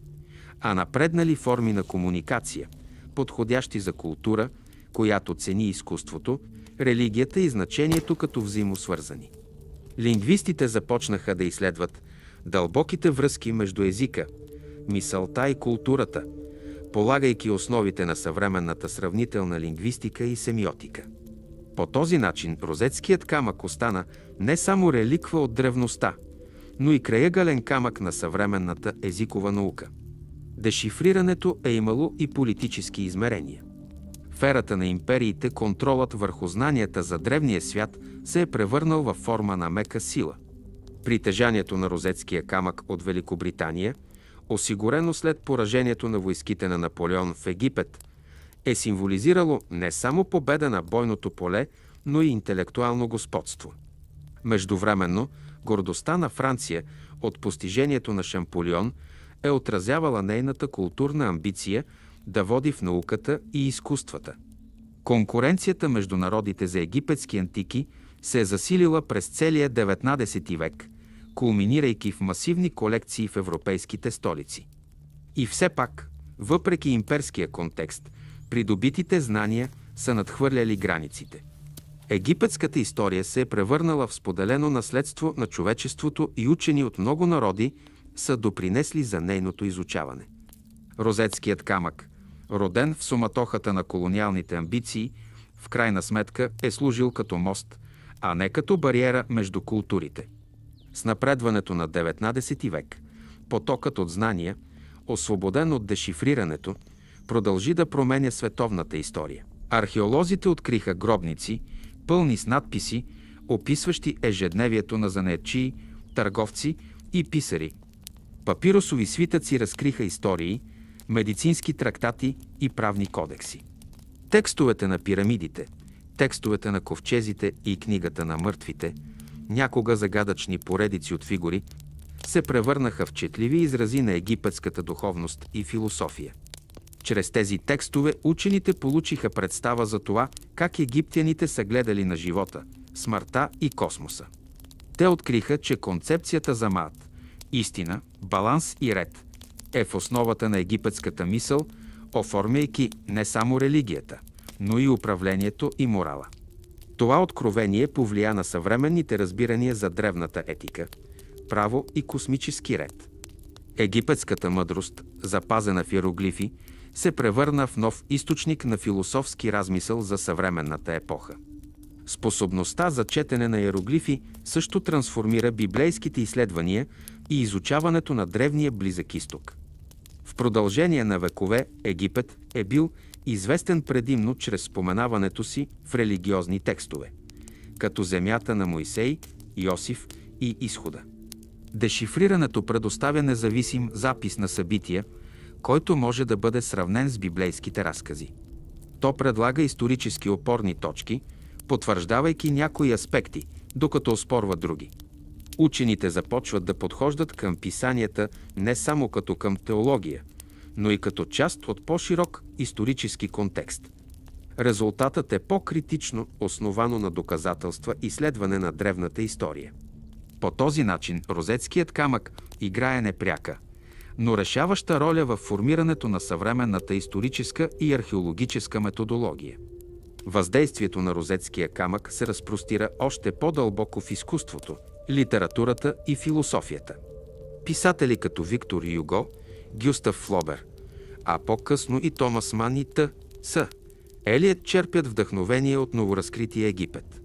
а напреднали форми на комуникация, подходящи за култура, която цени изкуството, религията и значението като взаимосвързани. Лингвистите започнаха да изследват дълбоките връзки между езика, мисълта и културата, полагайки основите на съвременната сравнителна лингвистика и семиотика. По този начин розетският камък остана не само реликва от древността, но и краягален камък на съвременната езикова наука. Дешифрирането е имало и политически измерения. В ерата на империите контролът върху знанията за древния свят се е превърнал във форма на мека сила. Притежанието на розетския камък от Великобритания, осигурено след поражението на войските на Наполеон в Египет, е символизирало не само победа на бойното поле, но и интелектуално господство. Междувременно, гордостта на Франция от постижението на Шамполион е отразявала нейната културна амбиция да води в науката и изкуствата. Конкуренцията между народите за египетски антики се е засилила през целия XIX век, кулминирайки в масивни колекции в европейските столици. И все пак, въпреки имперския контекст, придобитите знания са надхвърляли границите. Египетската история се е превърнала в споделено наследство на човечеството и учени от много народи са допринесли за нейното изучаване. Розетският камък, роден в суматохата на колониалните амбиции, в крайна сметка е служил като мост, а не като бариера между културите. С напредването на XIX век, потокът от знания, освободен от дешифрирането, продължи да променя световната история. Археолозите откриха гробници, пълни с надписи, описващи ежедневието на занаятчии, търговци и писари. Папиросови свитъци разкриха истории, медицински трактати и правни кодекси. Текстовете на пирамидите, текстовете на ковчезите и книгата на мъртвите, някога загадъчни поредици от фигури, се превърнаха в четливи изрази на египетската духовност и философия. Чрез тези текстове учените получиха представа за това, как египтяните са гледали на живота, смъртта и космоса. Те откриха, че концепцията за Маат, истина, баланс и ред, е в основата на египетската мисъл, оформяйки не само религията, но и управлението и морала. Това откровение повлия на съвременните разбирания за древната етика, право и космически ред. Египетската мъдрост, запазена в иероглифи, се превърна в нов източник на философски размисъл за съвременната епоха. Способността за четене на иероглифи също трансформира библейските изследвания и изучаването на древния Близък изток. В продължение на векове Египет е бил известен предимно чрез споменаването си в религиозни текстове, като земята на Моисей, Йосиф и Изхода. Дешифрирането предоставя независим запис на събития, който може да бъде сравнен с библейските разкази. То предлага исторически опорни точки, потвърждавайки някои аспекти, докато оспорва други. Учените започват да подхождат към писанията не само като към теология, но и като част от по-широк исторически контекст. Резултатът е по-критично основано на доказателства и изследване на древната история. По този начин розетският камък играе непряка, но решаваща роля в формирането на съвременната историческа и археологическа методология. Въздействието на розетския камък се разпростира още по-дълбоко в изкуството, литературата и философията. Писатели като Виктор Юго, Гюстав Флобер, а по-късно и Томас Ман и Т.С. Елият черпят вдъхновение от новоразкрития Египет.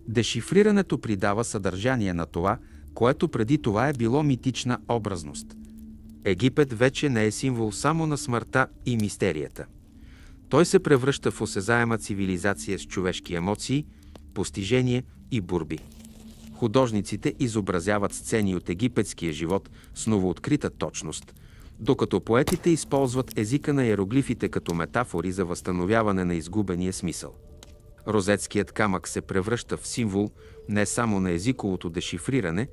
Дешифрирането придава съдържание на това, което преди това е било митична образност. Египет вече не е символ само на смъртта и мистерията. Той се превръща в осезаема цивилизация с човешки емоции, постижения и борби. Художниците изобразяват сцени от египетския живот с новооткрита точност, докато поетите използват езика на иероглифите като метафори за възстановяване на изгубения смисъл. Розетският камък се превръща в символ не само на езиковото дешифриране,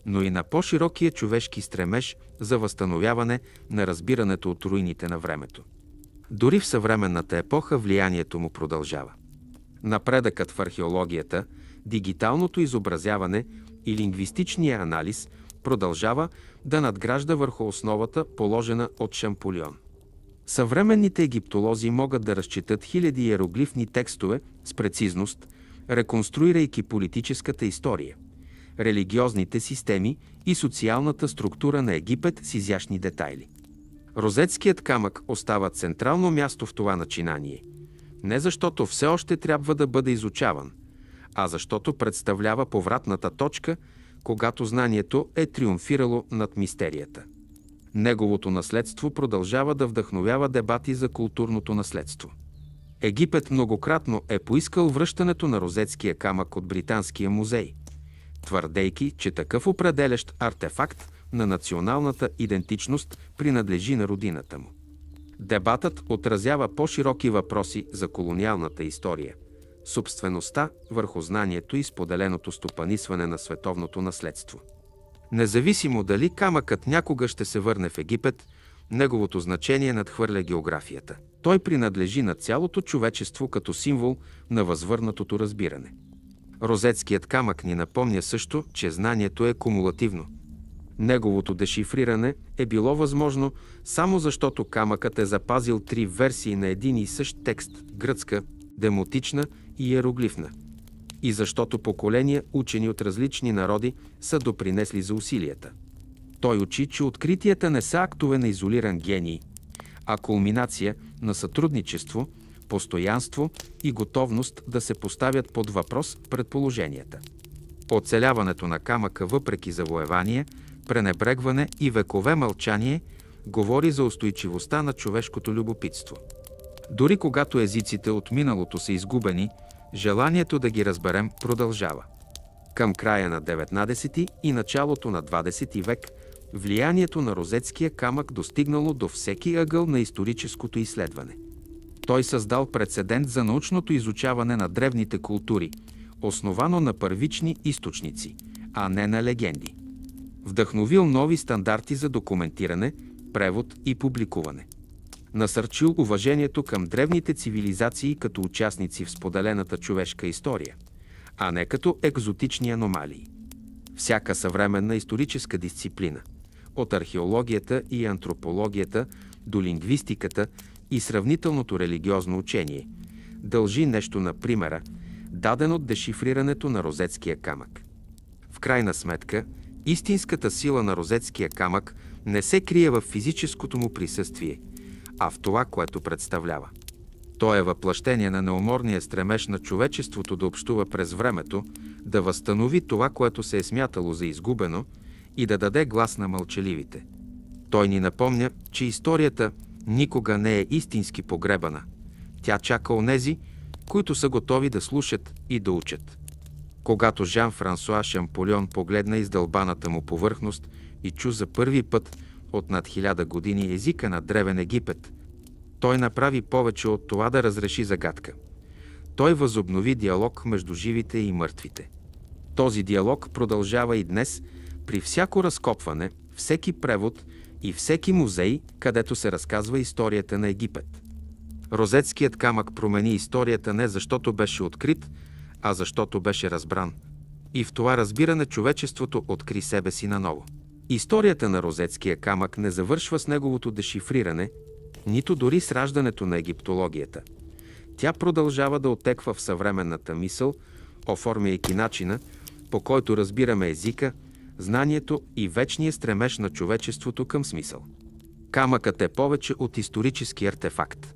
но и на по-широкия човешки стремеж за възстановяване на разбирането от руините на времето. Дори в съвременната епоха влиянието му продължава. Напредъкът в археологията, дигиталното изобразяване и лингвистичния анализ продължава да надгражда върху основата, положена от Шамполион. Съвременните египтолози могат да разчитат хиляди иероглифни текстове с прецизност, реконструирайки политическата история, религиозните системи и социалната структура на Египет с изящни детайли. Розетският камък остава централно място в това начинание. Не защото все още трябва да бъде изучаван, а защото представлява повратната точка, когато знанието е триумфирало над мистерията. Неговото наследство продължава да вдъхновява дебати за културното наследство. Египет многократно е поискал връщането на розетския камък от Британския музей, твърдейки, че такъв определящ артефакт на националната идентичност принадлежи на родината му. Дебатът отразява по-широки въпроси за колониалната история, собствеността върху знанието и споделеното стопанисване на световното наследство. Независимо дали камъкът някога ще се върне в Египет, неговото значение надхвърля географията. Той принадлежи на цялото човечество като символ на възвърнатото разбиране. Розетският камък ни напомня също, че знанието е кумулативно. Неговото дешифриране е било възможно само защото камъкът е запазил 3 версии на един и същ текст – гръцка, демотична и иероглифна. И защото поколения учени от различни народи са допринесли за усилията. Той учи, че откритията не са актове на изолиран гений, а кулминация на сътрудничество, постоянство и готовност да се поставят под въпрос предположенията. Оцеляването на камъка въпреки завоевание, пренебрегване и векове мълчание говори за устойчивостта на човешкото любопитство. Дори когато езиците от миналото са изгубени, желанието да ги разберем продължава. Към края на 19 и началото на 20 век влиянието на розетския камък достигнало до всеки ъгъл на историческото изследване. Той създал прецедент за научното изучаване на древните култури, основано на първични източници, а не на легенди. Вдъхновил нови стандарти за документиране, превод и публикуване. Насърчил уважението към древните цивилизации като участници в споделената човешка история, а не като екзотични аномалии. Всяка съвременна историческа дисциплина, от археологията и антропологията до лингвистиката и сравнителното религиозно учение, дължи нещо на примера, даден от дешифрирането на розетския камък. В крайна сметка, истинската сила на розетския камък не се крие в физическото му присъствие, а в това, което представлява. То е въплъщение на неуморния стремеж на човечеството да общува през времето, да възстанови това, което се е смятало за изгубено и да даде глас на мълчаливите. Той ни напомня, че историята никога не е истински погребана. Тя чака онези, които са готови да слушат и да учат. Когато Жан-Франсуа Шамполион погледна издълбаната му повърхност и чу за първи път от над 1000 години езика на древен Египет, той направи повече от това да разреши загадка. Той възобнови диалог между живите и мъртвите. Този диалог продължава и днес при всяко разкопване, всеки превод и всеки музей, където се разказва историята на Египет. Розетският камък промени историята не защото беше открит, а защото беше разбран. И в това разбиране човечеството откри себе си наново. Историята на розетския камък не завършва с неговото дешифриране, нито дори с раждането на египтологията. Тя продължава да отеква в съвременната мисъл, оформяйки начина, по който разбираме езика, знанието и вечния стремеж на човечеството към смисъл. Камъкът е повече от исторически артефакт.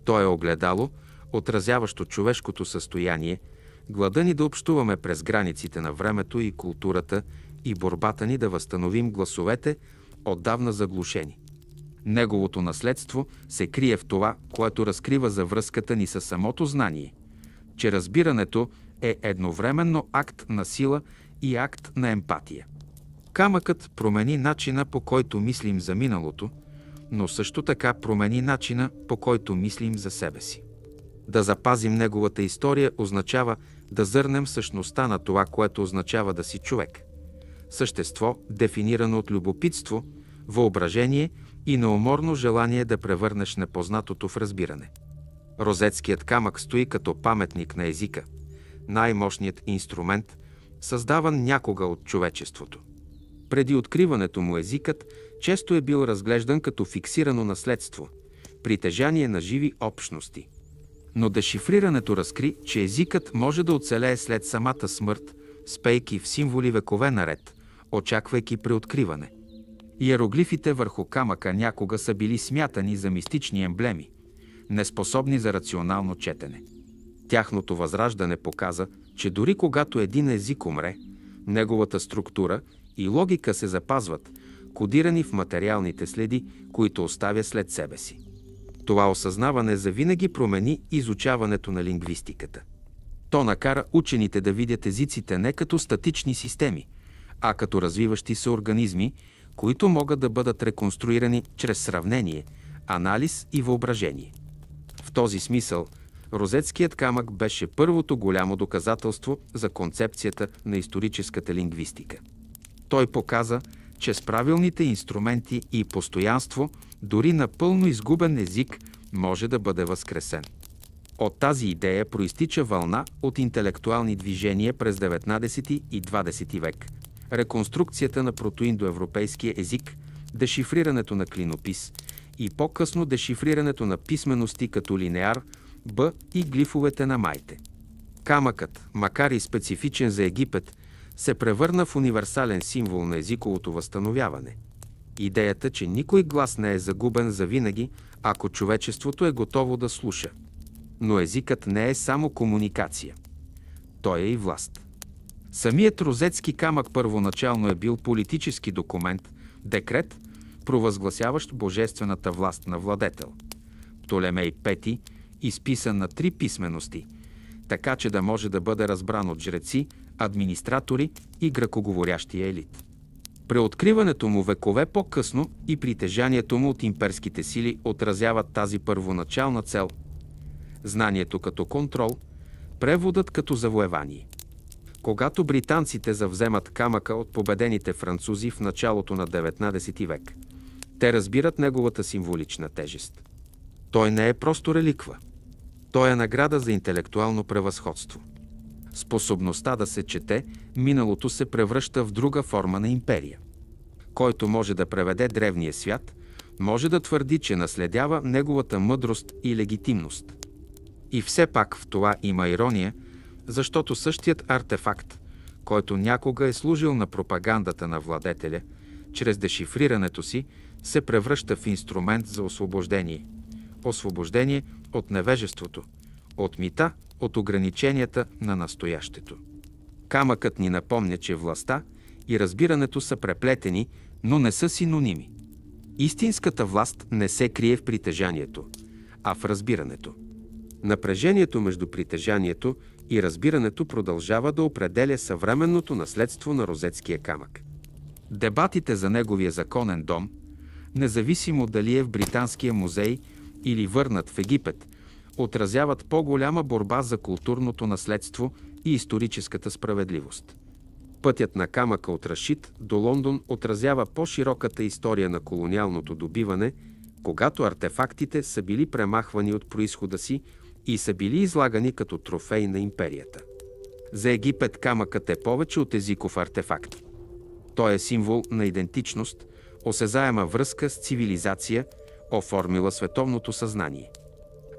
Той е огледало, отразяващо човешкото състояние, глада ни да общуваме през границите на времето и културата и борбата ни да възстановим гласовете, отдавна заглушени. Неговото наследство се крие в това, което разкрива за връзката ни със самото знание, че разбирането е едновременно акт на сила и акт на емпатия. Камъкът промени начина, по който мислим за миналото, но също така промени начина, по който мислим за себе си. Да запазим неговата история означава да зърнем същността на това, което означава да си човек. Същество, дефинирано от любопитство, въображение и неуморно желание да превърнеш непознатото в разбиране. Розетският камък стои като паметник на езика, най-мощният инструмент, създаван някога от човечеството. Преди откриването му езикът често е бил разглеждан като фиксирано наследство, притежание на живи общности. Но дешифрирането разкри, че езикът може да оцелее след самата смърт, спейки в символи векове наред, очаквайки преоткриване. Иероглифите върху камъка някога са били смятани за мистични емблеми, неспособни за рационално четене. Тяхното възраждане показа, че дори когато един език умре, неговата структура и логика се запазват, кодирани в материалните следи, които оставя след себе си. Това осъзнаване завинаги промени изучаването на лингвистиката. То накара учените да видят езиците не като статични системи, а като развиващи се организми, които могат да бъдат реконструирани чрез сравнение, анализ и въображение. В този смисъл, Розетският камък беше първото голямо доказателство за концепцията на историческата лингвистика. Той показа, че с правилните инструменти и постоянство, дори напълно изгубен език може да бъде възкресен. От тази идея проистича вълна от интелектуални движения през 19 и 20 век. Реконструкцията на протоиндоевропейския език, дешифрирането на клинопис и по-късно дешифрирането на писмености като линеар, Б и глифовете на майте. Камъкът, макар и специфичен за Египет, се превърна в универсален символ на езиковото възстановяване. Идеята, че никой глас не е загубен завинаги, ако човечеството е готово да слуша. Но езикът не е само комуникация. Той е и власт. Самият Розетски камък първоначално е бил политически документ, декрет, провъзгласяващ божествената власт на владетел. Птолемей V, изписан на 3 писмености, така че да може да бъде разбран от жреци, администратори и гръкоговорящия елит. Преоткриването му векове по-късно и притежанието му от имперските сили отразяват тази първоначална цел – знанието като контрол, преводът като завоевание. Когато британците завземат камъка от победените французи в началото на 19 век, те разбират неговата символична тежест. Той не е просто реликва. Той е награда за интелектуално превъзходство. Способността да се чете, миналото се превръща в друга форма на империя. Който може да преведе древния свят, може да твърди, че наследява неговата мъдрост и легитимност. И все пак в това има ирония, защото същият артефакт, който някога е служил на пропагандата на владетеля, чрез дешифрирането си, се превръща в инструмент за освобождение. Освобождение от невежеството, от мита, от ограниченията на настоящето. Камъкът ни напомня, че властта и разбирането са преплетени, но не са синоними. Истинската власт не се крие в притежанието, а в разбирането. Напрежението между притежанието и разбирането продължава да определя съвременното наследство на Розетския камък. Дебатите за неговия законен дом, независимо дали е в Британския музей или върнат в Египет, отразяват по-голяма борба за културното наследство и историческата справедливост. Пътят на камъка от Рашид до Лондон отразява по-широката история на колониалното добиване, когато артефактите са били премахвани от произхода си и са били излагани като трофей на империята. За Египет камъкът е повече от езиков артефакт. Той е символ на идентичност, осезаема връзка с цивилизация, оформила световното съзнание.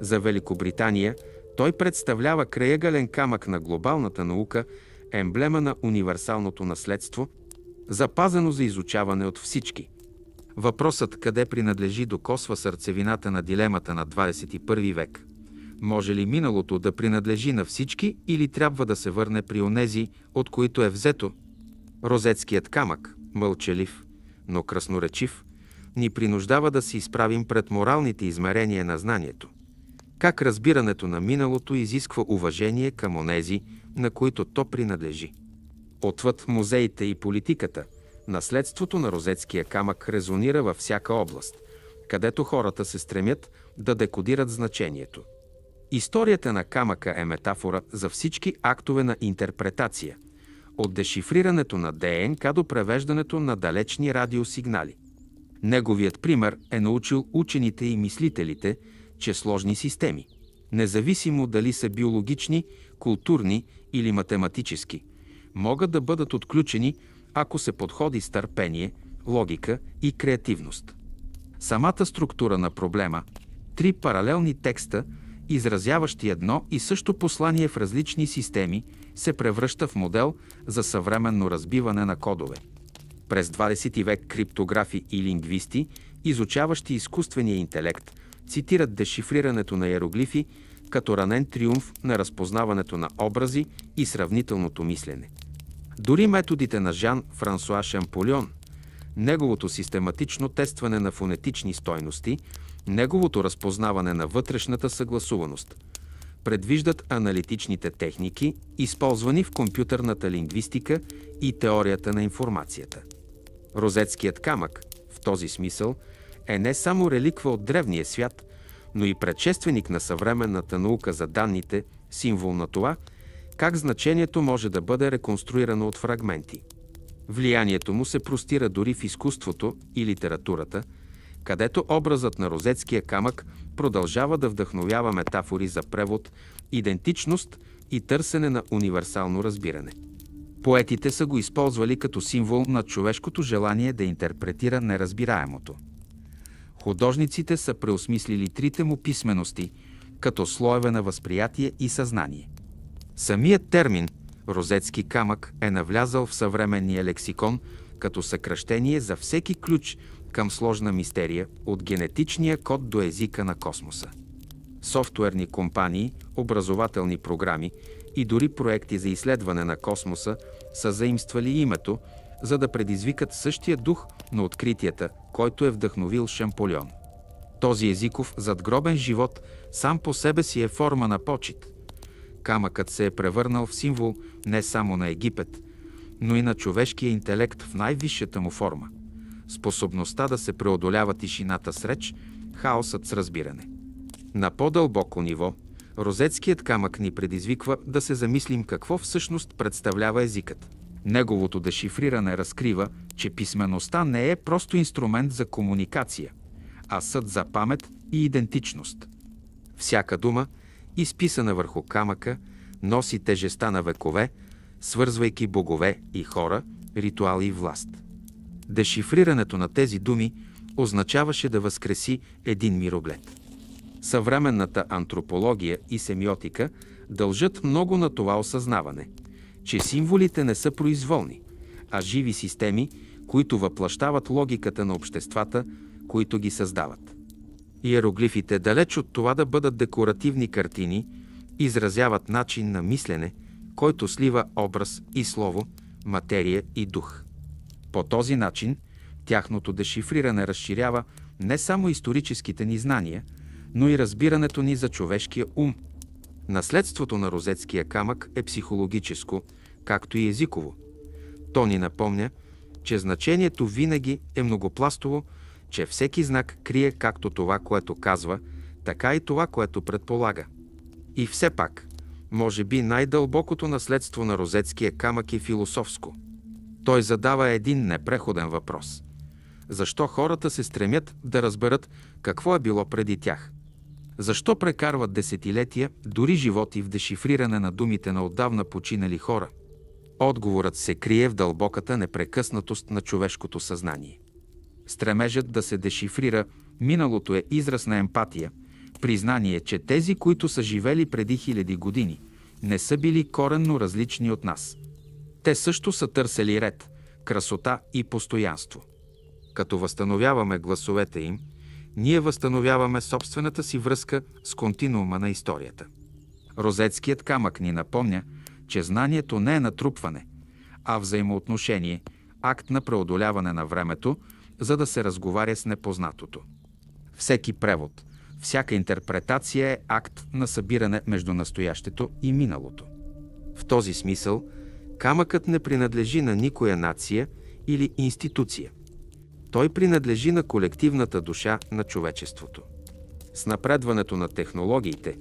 За Великобритания той представлява крайъгълен камък на глобалната наука, емблема на универсалното наследство, запазено за изучаване от всички. Въпросът къде принадлежи докосва сърцевината на дилемата на 21 век. Може ли миналото да принадлежи на всички или трябва да се върне при онези, от които е взето? Розетският камък, мълчалив, но красноречив, ни принуждава да се изправим пред моралните измерения на знанието. Как разбирането на миналото изисква уважение към онези, на които то принадлежи. Отвъд музеите и политиката, наследството на Розетския камък резонира във всяка област, където хората се стремят да декодират значението. Историята на камъка е метафора за всички актове на интерпретация, от дешифрирането на ДНК до превеждането на далечни радиосигнали. Неговият пример е научил учените и мислителите, че сложни системи, независимо дали са биологични, културни или математически, могат да бъдат отключени, ако се подходи с търпение, логика и креативност. Самата структура на проблема, 3 паралелни текста, изразяващи едно и също послание в различни системи, се превръща в модел за съвременно разбиване на кодове. През 20 век криптографи и лингвисти, изучаващи изкуствения интелект, цитират дешифрирането на иероглифи като ранен триумф на разпознаването на образи и сравнителното мислене. Дори методите на Жан-Франсуа Шамполион, неговото систематично тестване на фонетични стойности, неговото разпознаване на вътрешната съгласуваност, предвиждат аналитичните техники, използвани в компютърната лингвистика и теорията на информацията. Розетският камък, в този смисъл, е не само реликва от древния свят, но и предшественик на съвременната наука за данните, символ на това, как значението може да бъде реконструирано от фрагменти. Влиянието му се простира дори в изкуството и литературата, където образът на розетския камък продължава да вдъхновява метафори за превод, идентичност и търсене на универсално разбиране. Поетите са го използвали като символ на човешкото желание да интерпретира неразбираемото. Художниците са преосмислили трите му писмености като слоеве на възприятие и съзнание. Самият термин «розетски камък» е навлязал в съвременния лексикон като съкращение за всеки ключ към сложна мистерия от генетичния код до езика на космоса. Софтуерни компании, образователни програми и дори проекти за изследване на космоса са заимствали името, за да предизвикат същия дух на откритията, който е вдъхновил Шамполион. Този езиков задгробен живот сам по себе си е форма на почит. Камъкът се е превърнал в символ не само на Египет, но и на човешкия интелект в най-висшата му форма. Способността да се преодолява тишината с реч, хаосът с разбиране. На по-дълбоко ниво, розетският камък ни предизвиква да се замислим какво всъщност представлява езикът. Неговото дешифриране разкрива, че писмеността не е просто инструмент за комуникация, а съд за памет и идентичност. Всяка дума, изписана върху камъка, носи тежестта на векове, свързвайки богове и хора, ритуали и власт. Дешифрирането на тези думи означаваше да възкреси един мироглед. Съвременната антропология и семиотика дължат много на това осъзнаване, че символите не са произволни, а живи системи, които въплъщават логиката на обществата, които ги създават. Иероглифите, далеч от това да бъдат декоративни картини, изразяват начин на мислене, който слива образ и слово, материя и дух. По този начин тяхното дешифриране разширява не само историческите ни знания, но и разбирането ни за човешкия ум. Наследството на розетския камък е психологическо, както и езиково. То ни напомня, че значението винаги е многопластово, че всеки знак крие както това, което казва, така и това, което предполага. И все пак, може би най-дълбокото наследство на розетския камък е философско. Той задава един непреходен въпрос. Защо хората се стремят да разберат какво е било преди тях? Защо прекарват десетилетия, дори животи в дешифриране на думите на отдавна починали хора? Отговорът се крие в дълбоката непрекъснатост на човешкото съзнание. Стремежът да се дешифрира миналото е израз на емпатия, признание, че тези, които са живели преди хиляди години, не са били коренно различни от нас. Те също са търсели ред, красота и постоянство. Като възстановяваме гласовете им, ние възстановяваме собствената си връзка с континуума на историята. Розетският камък ни напомня, че знанието не е натрупване, а взаимоотношение, акт на преодоляване на времето, за да се разговаря с непознатото. Всеки превод, всяка интерпретация е акт на събиране между настоящето и миналото. В този смисъл, камъкът не принадлежи на никоя нация или институция. Той принадлежи на колективната душа на човечеството. С напредването на технологиите,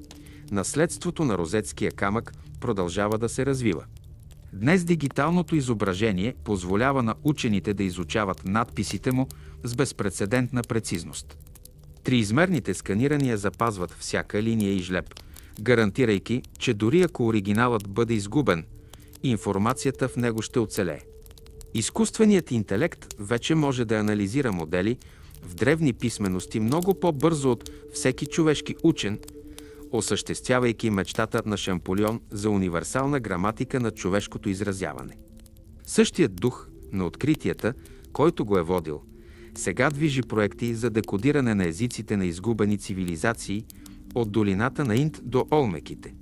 наследството на розетския камък продължава да се развива. Днес дигиталното изображение позволява на учените да изучават надписите му с безпрецедентна прецизност. Триизмерните сканирания запазват всяка линия и жлеб, гарантирайки, че дори ако оригиналът бъде изгубен, информацията в него ще оцелее. Изкуственият интелект вече може да анализира модели в древни писмености много по-бързо от всеки човешки учен, осъществявайки мечтата на Шамполион за универсална граматика на човешкото изразяване. Същият дух на откритията, който го е водил, Сега движи проекти за декодиране на езиците на изгубени цивилизации от долината на Инд до Олмеките.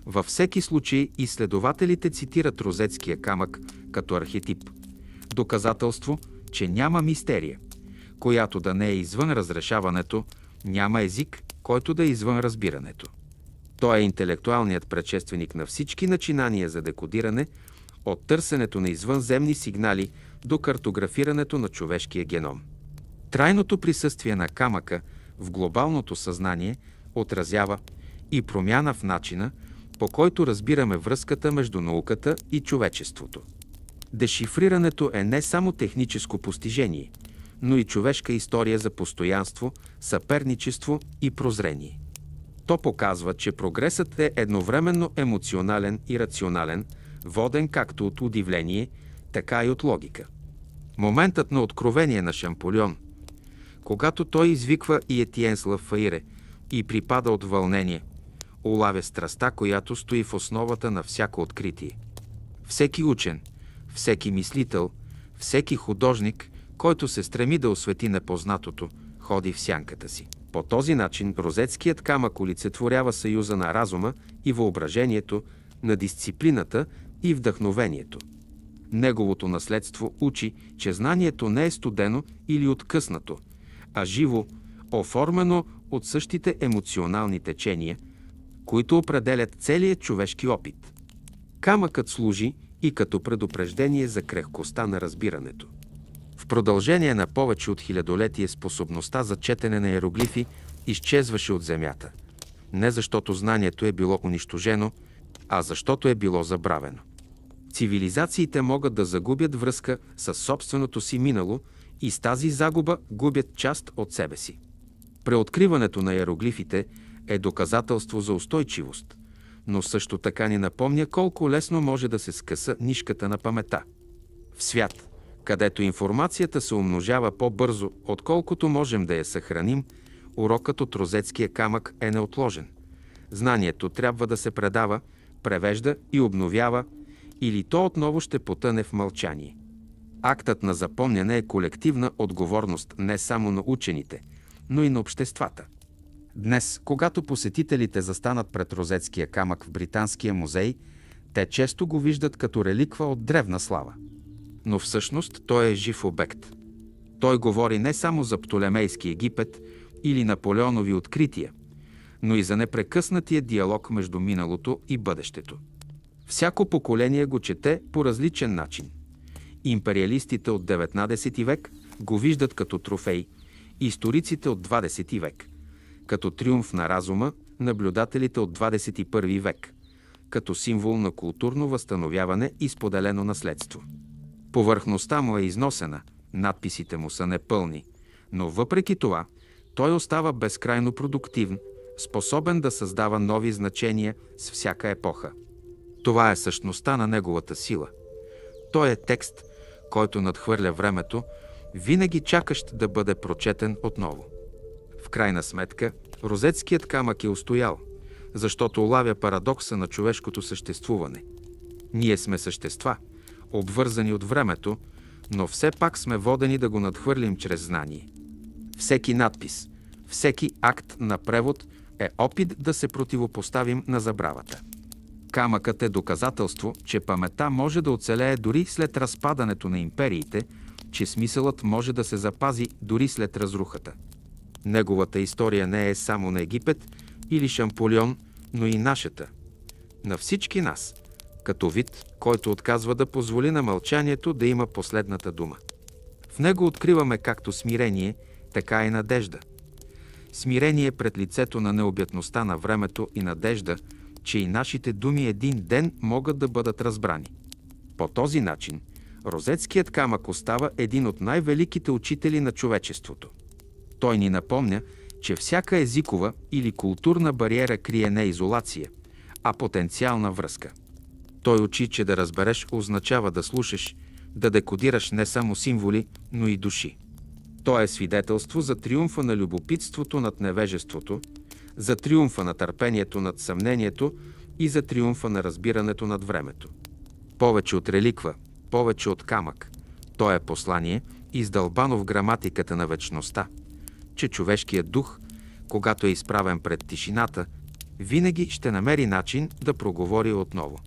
Във всеки случай изследователите цитират розетския камък като архетип. Доказателство, че няма мистерия, която да не е извън разрешаването, няма език, който да е извън разбирането. Той е интелектуалният предшественик на всички начинания за декодиране, от търсенето на извънземни сигнали до картографирането на човешкия геном. Трайното присъствие на камъка в глобалното съзнание отразява и промяна в начина, по който разбираме връзката между науката и човечеството. Дешифрирането е не само техническо постижение, но и човешка история за постоянство, съперничество и прозрение. То показва, че прогресът е едновременно емоционален и рационален, воден както от удивление, така и от логика. Моментът на откровение на Шамполион, когато той извиква и Етиенслав Фаире и припада от вълнение, улавя страстта, която стои в основата на всяко откритие. Всеки учен, всеки мислител, всеки художник, който се стреми да освети непознатото, ходи в сянката си. По този начин розетският камък олицетворява съюза на разума и въображението, на дисциплината и вдъхновението. Неговото наследство учи, че знанието не е студено или откъснато, а живо, оформено от същите емоционални течения, които определят целият човешки опит. Камъкът служи и като предупреждение за крехкостта на разбирането. В продължение на повече от хилядолетие способността за четене на иероглифи изчезваше от земята. Не защото знанието е било унищожено, а защото е било забравено. Цивилизациите могат да загубят връзка с собственото си минало и с тази загуба губят част от себе си. Преоткриването на иероглифите е доказателство за устойчивост, но също така ни напомня колко лесно може да се скъса нишката на памета. В свят, където информацията се умножава по-бързо, отколкото можем да я съхраним, урокът от розетския камък е неотложен. Знанието трябва да се предава, превежда и обновява, или то отново ще потъне в мълчание. Актът на запомняне е колективна отговорност не само на учените, но и на обществата. Днес, когато посетителите застанат пред розетския камък в Британския музей, те често го виждат като реликва от древна слава. Но всъщност той е жив обект. Той говори не само за Птолемейски Египет или Наполеонови открития, но и за непрекъснатия диалог между миналото и бъдещето. Всяко поколение го чете по различен начин. Империалистите от 19 век го виждат като трофей, историците от 20 век като триумф на разума, наблюдателите от 21 век като символ на културно възстановяване и споделено наследство. Повърхността му е износена, надписите му са непълни, но въпреки това той остава безкрайно продуктивен, способен да създава нови значения с всяка епоха. Това е същността на неговата сила. Той е текст, който надхвърля времето, винаги чакащ да бъде прочетен отново. В крайна сметка, розетският камък е устоял, защото улавя парадокса на човешкото съществуване. Ние сме същества, обвързани от времето, но все пак сме водени да го надхвърлим чрез знание. Всеки надпис, всеки акт на превод е опит да се противопоставим на забравата. Камъкът е доказателство, че паметта може да оцелее дори след разпадането на империите, че смисълът може да се запази дори след разрухата. Неговата история не е само на Египет или Шамполион, но и нашата. На всички нас, като вид, който отказва да позволи на мълчанието да има последната дума. В него откриваме както смирение, така и надежда. Смирение пред лицето на необятността на времето и надежда, че и нашите думи един ден могат да бъдат разбрани. По този начин, розетският камък остава един от най-великите учители на човечеството. Той ни напомня, че всяка езикова или културна бариера крие не изолация, а потенциална връзка. Той учи, че да разбереш означава да слушаш, да декодираш не само символи, но и души. То е свидетелство за триумфа на любопитството над невежеството, за триумфа на търпението над съмнението и за триумфа на разбирането над времето. Повече от реликва, повече от камък. То е послание, издълбано в граматиката на вечността, че човешкият дух, когато е изправен пред тишината, винаги ще намери начин да проговори отново.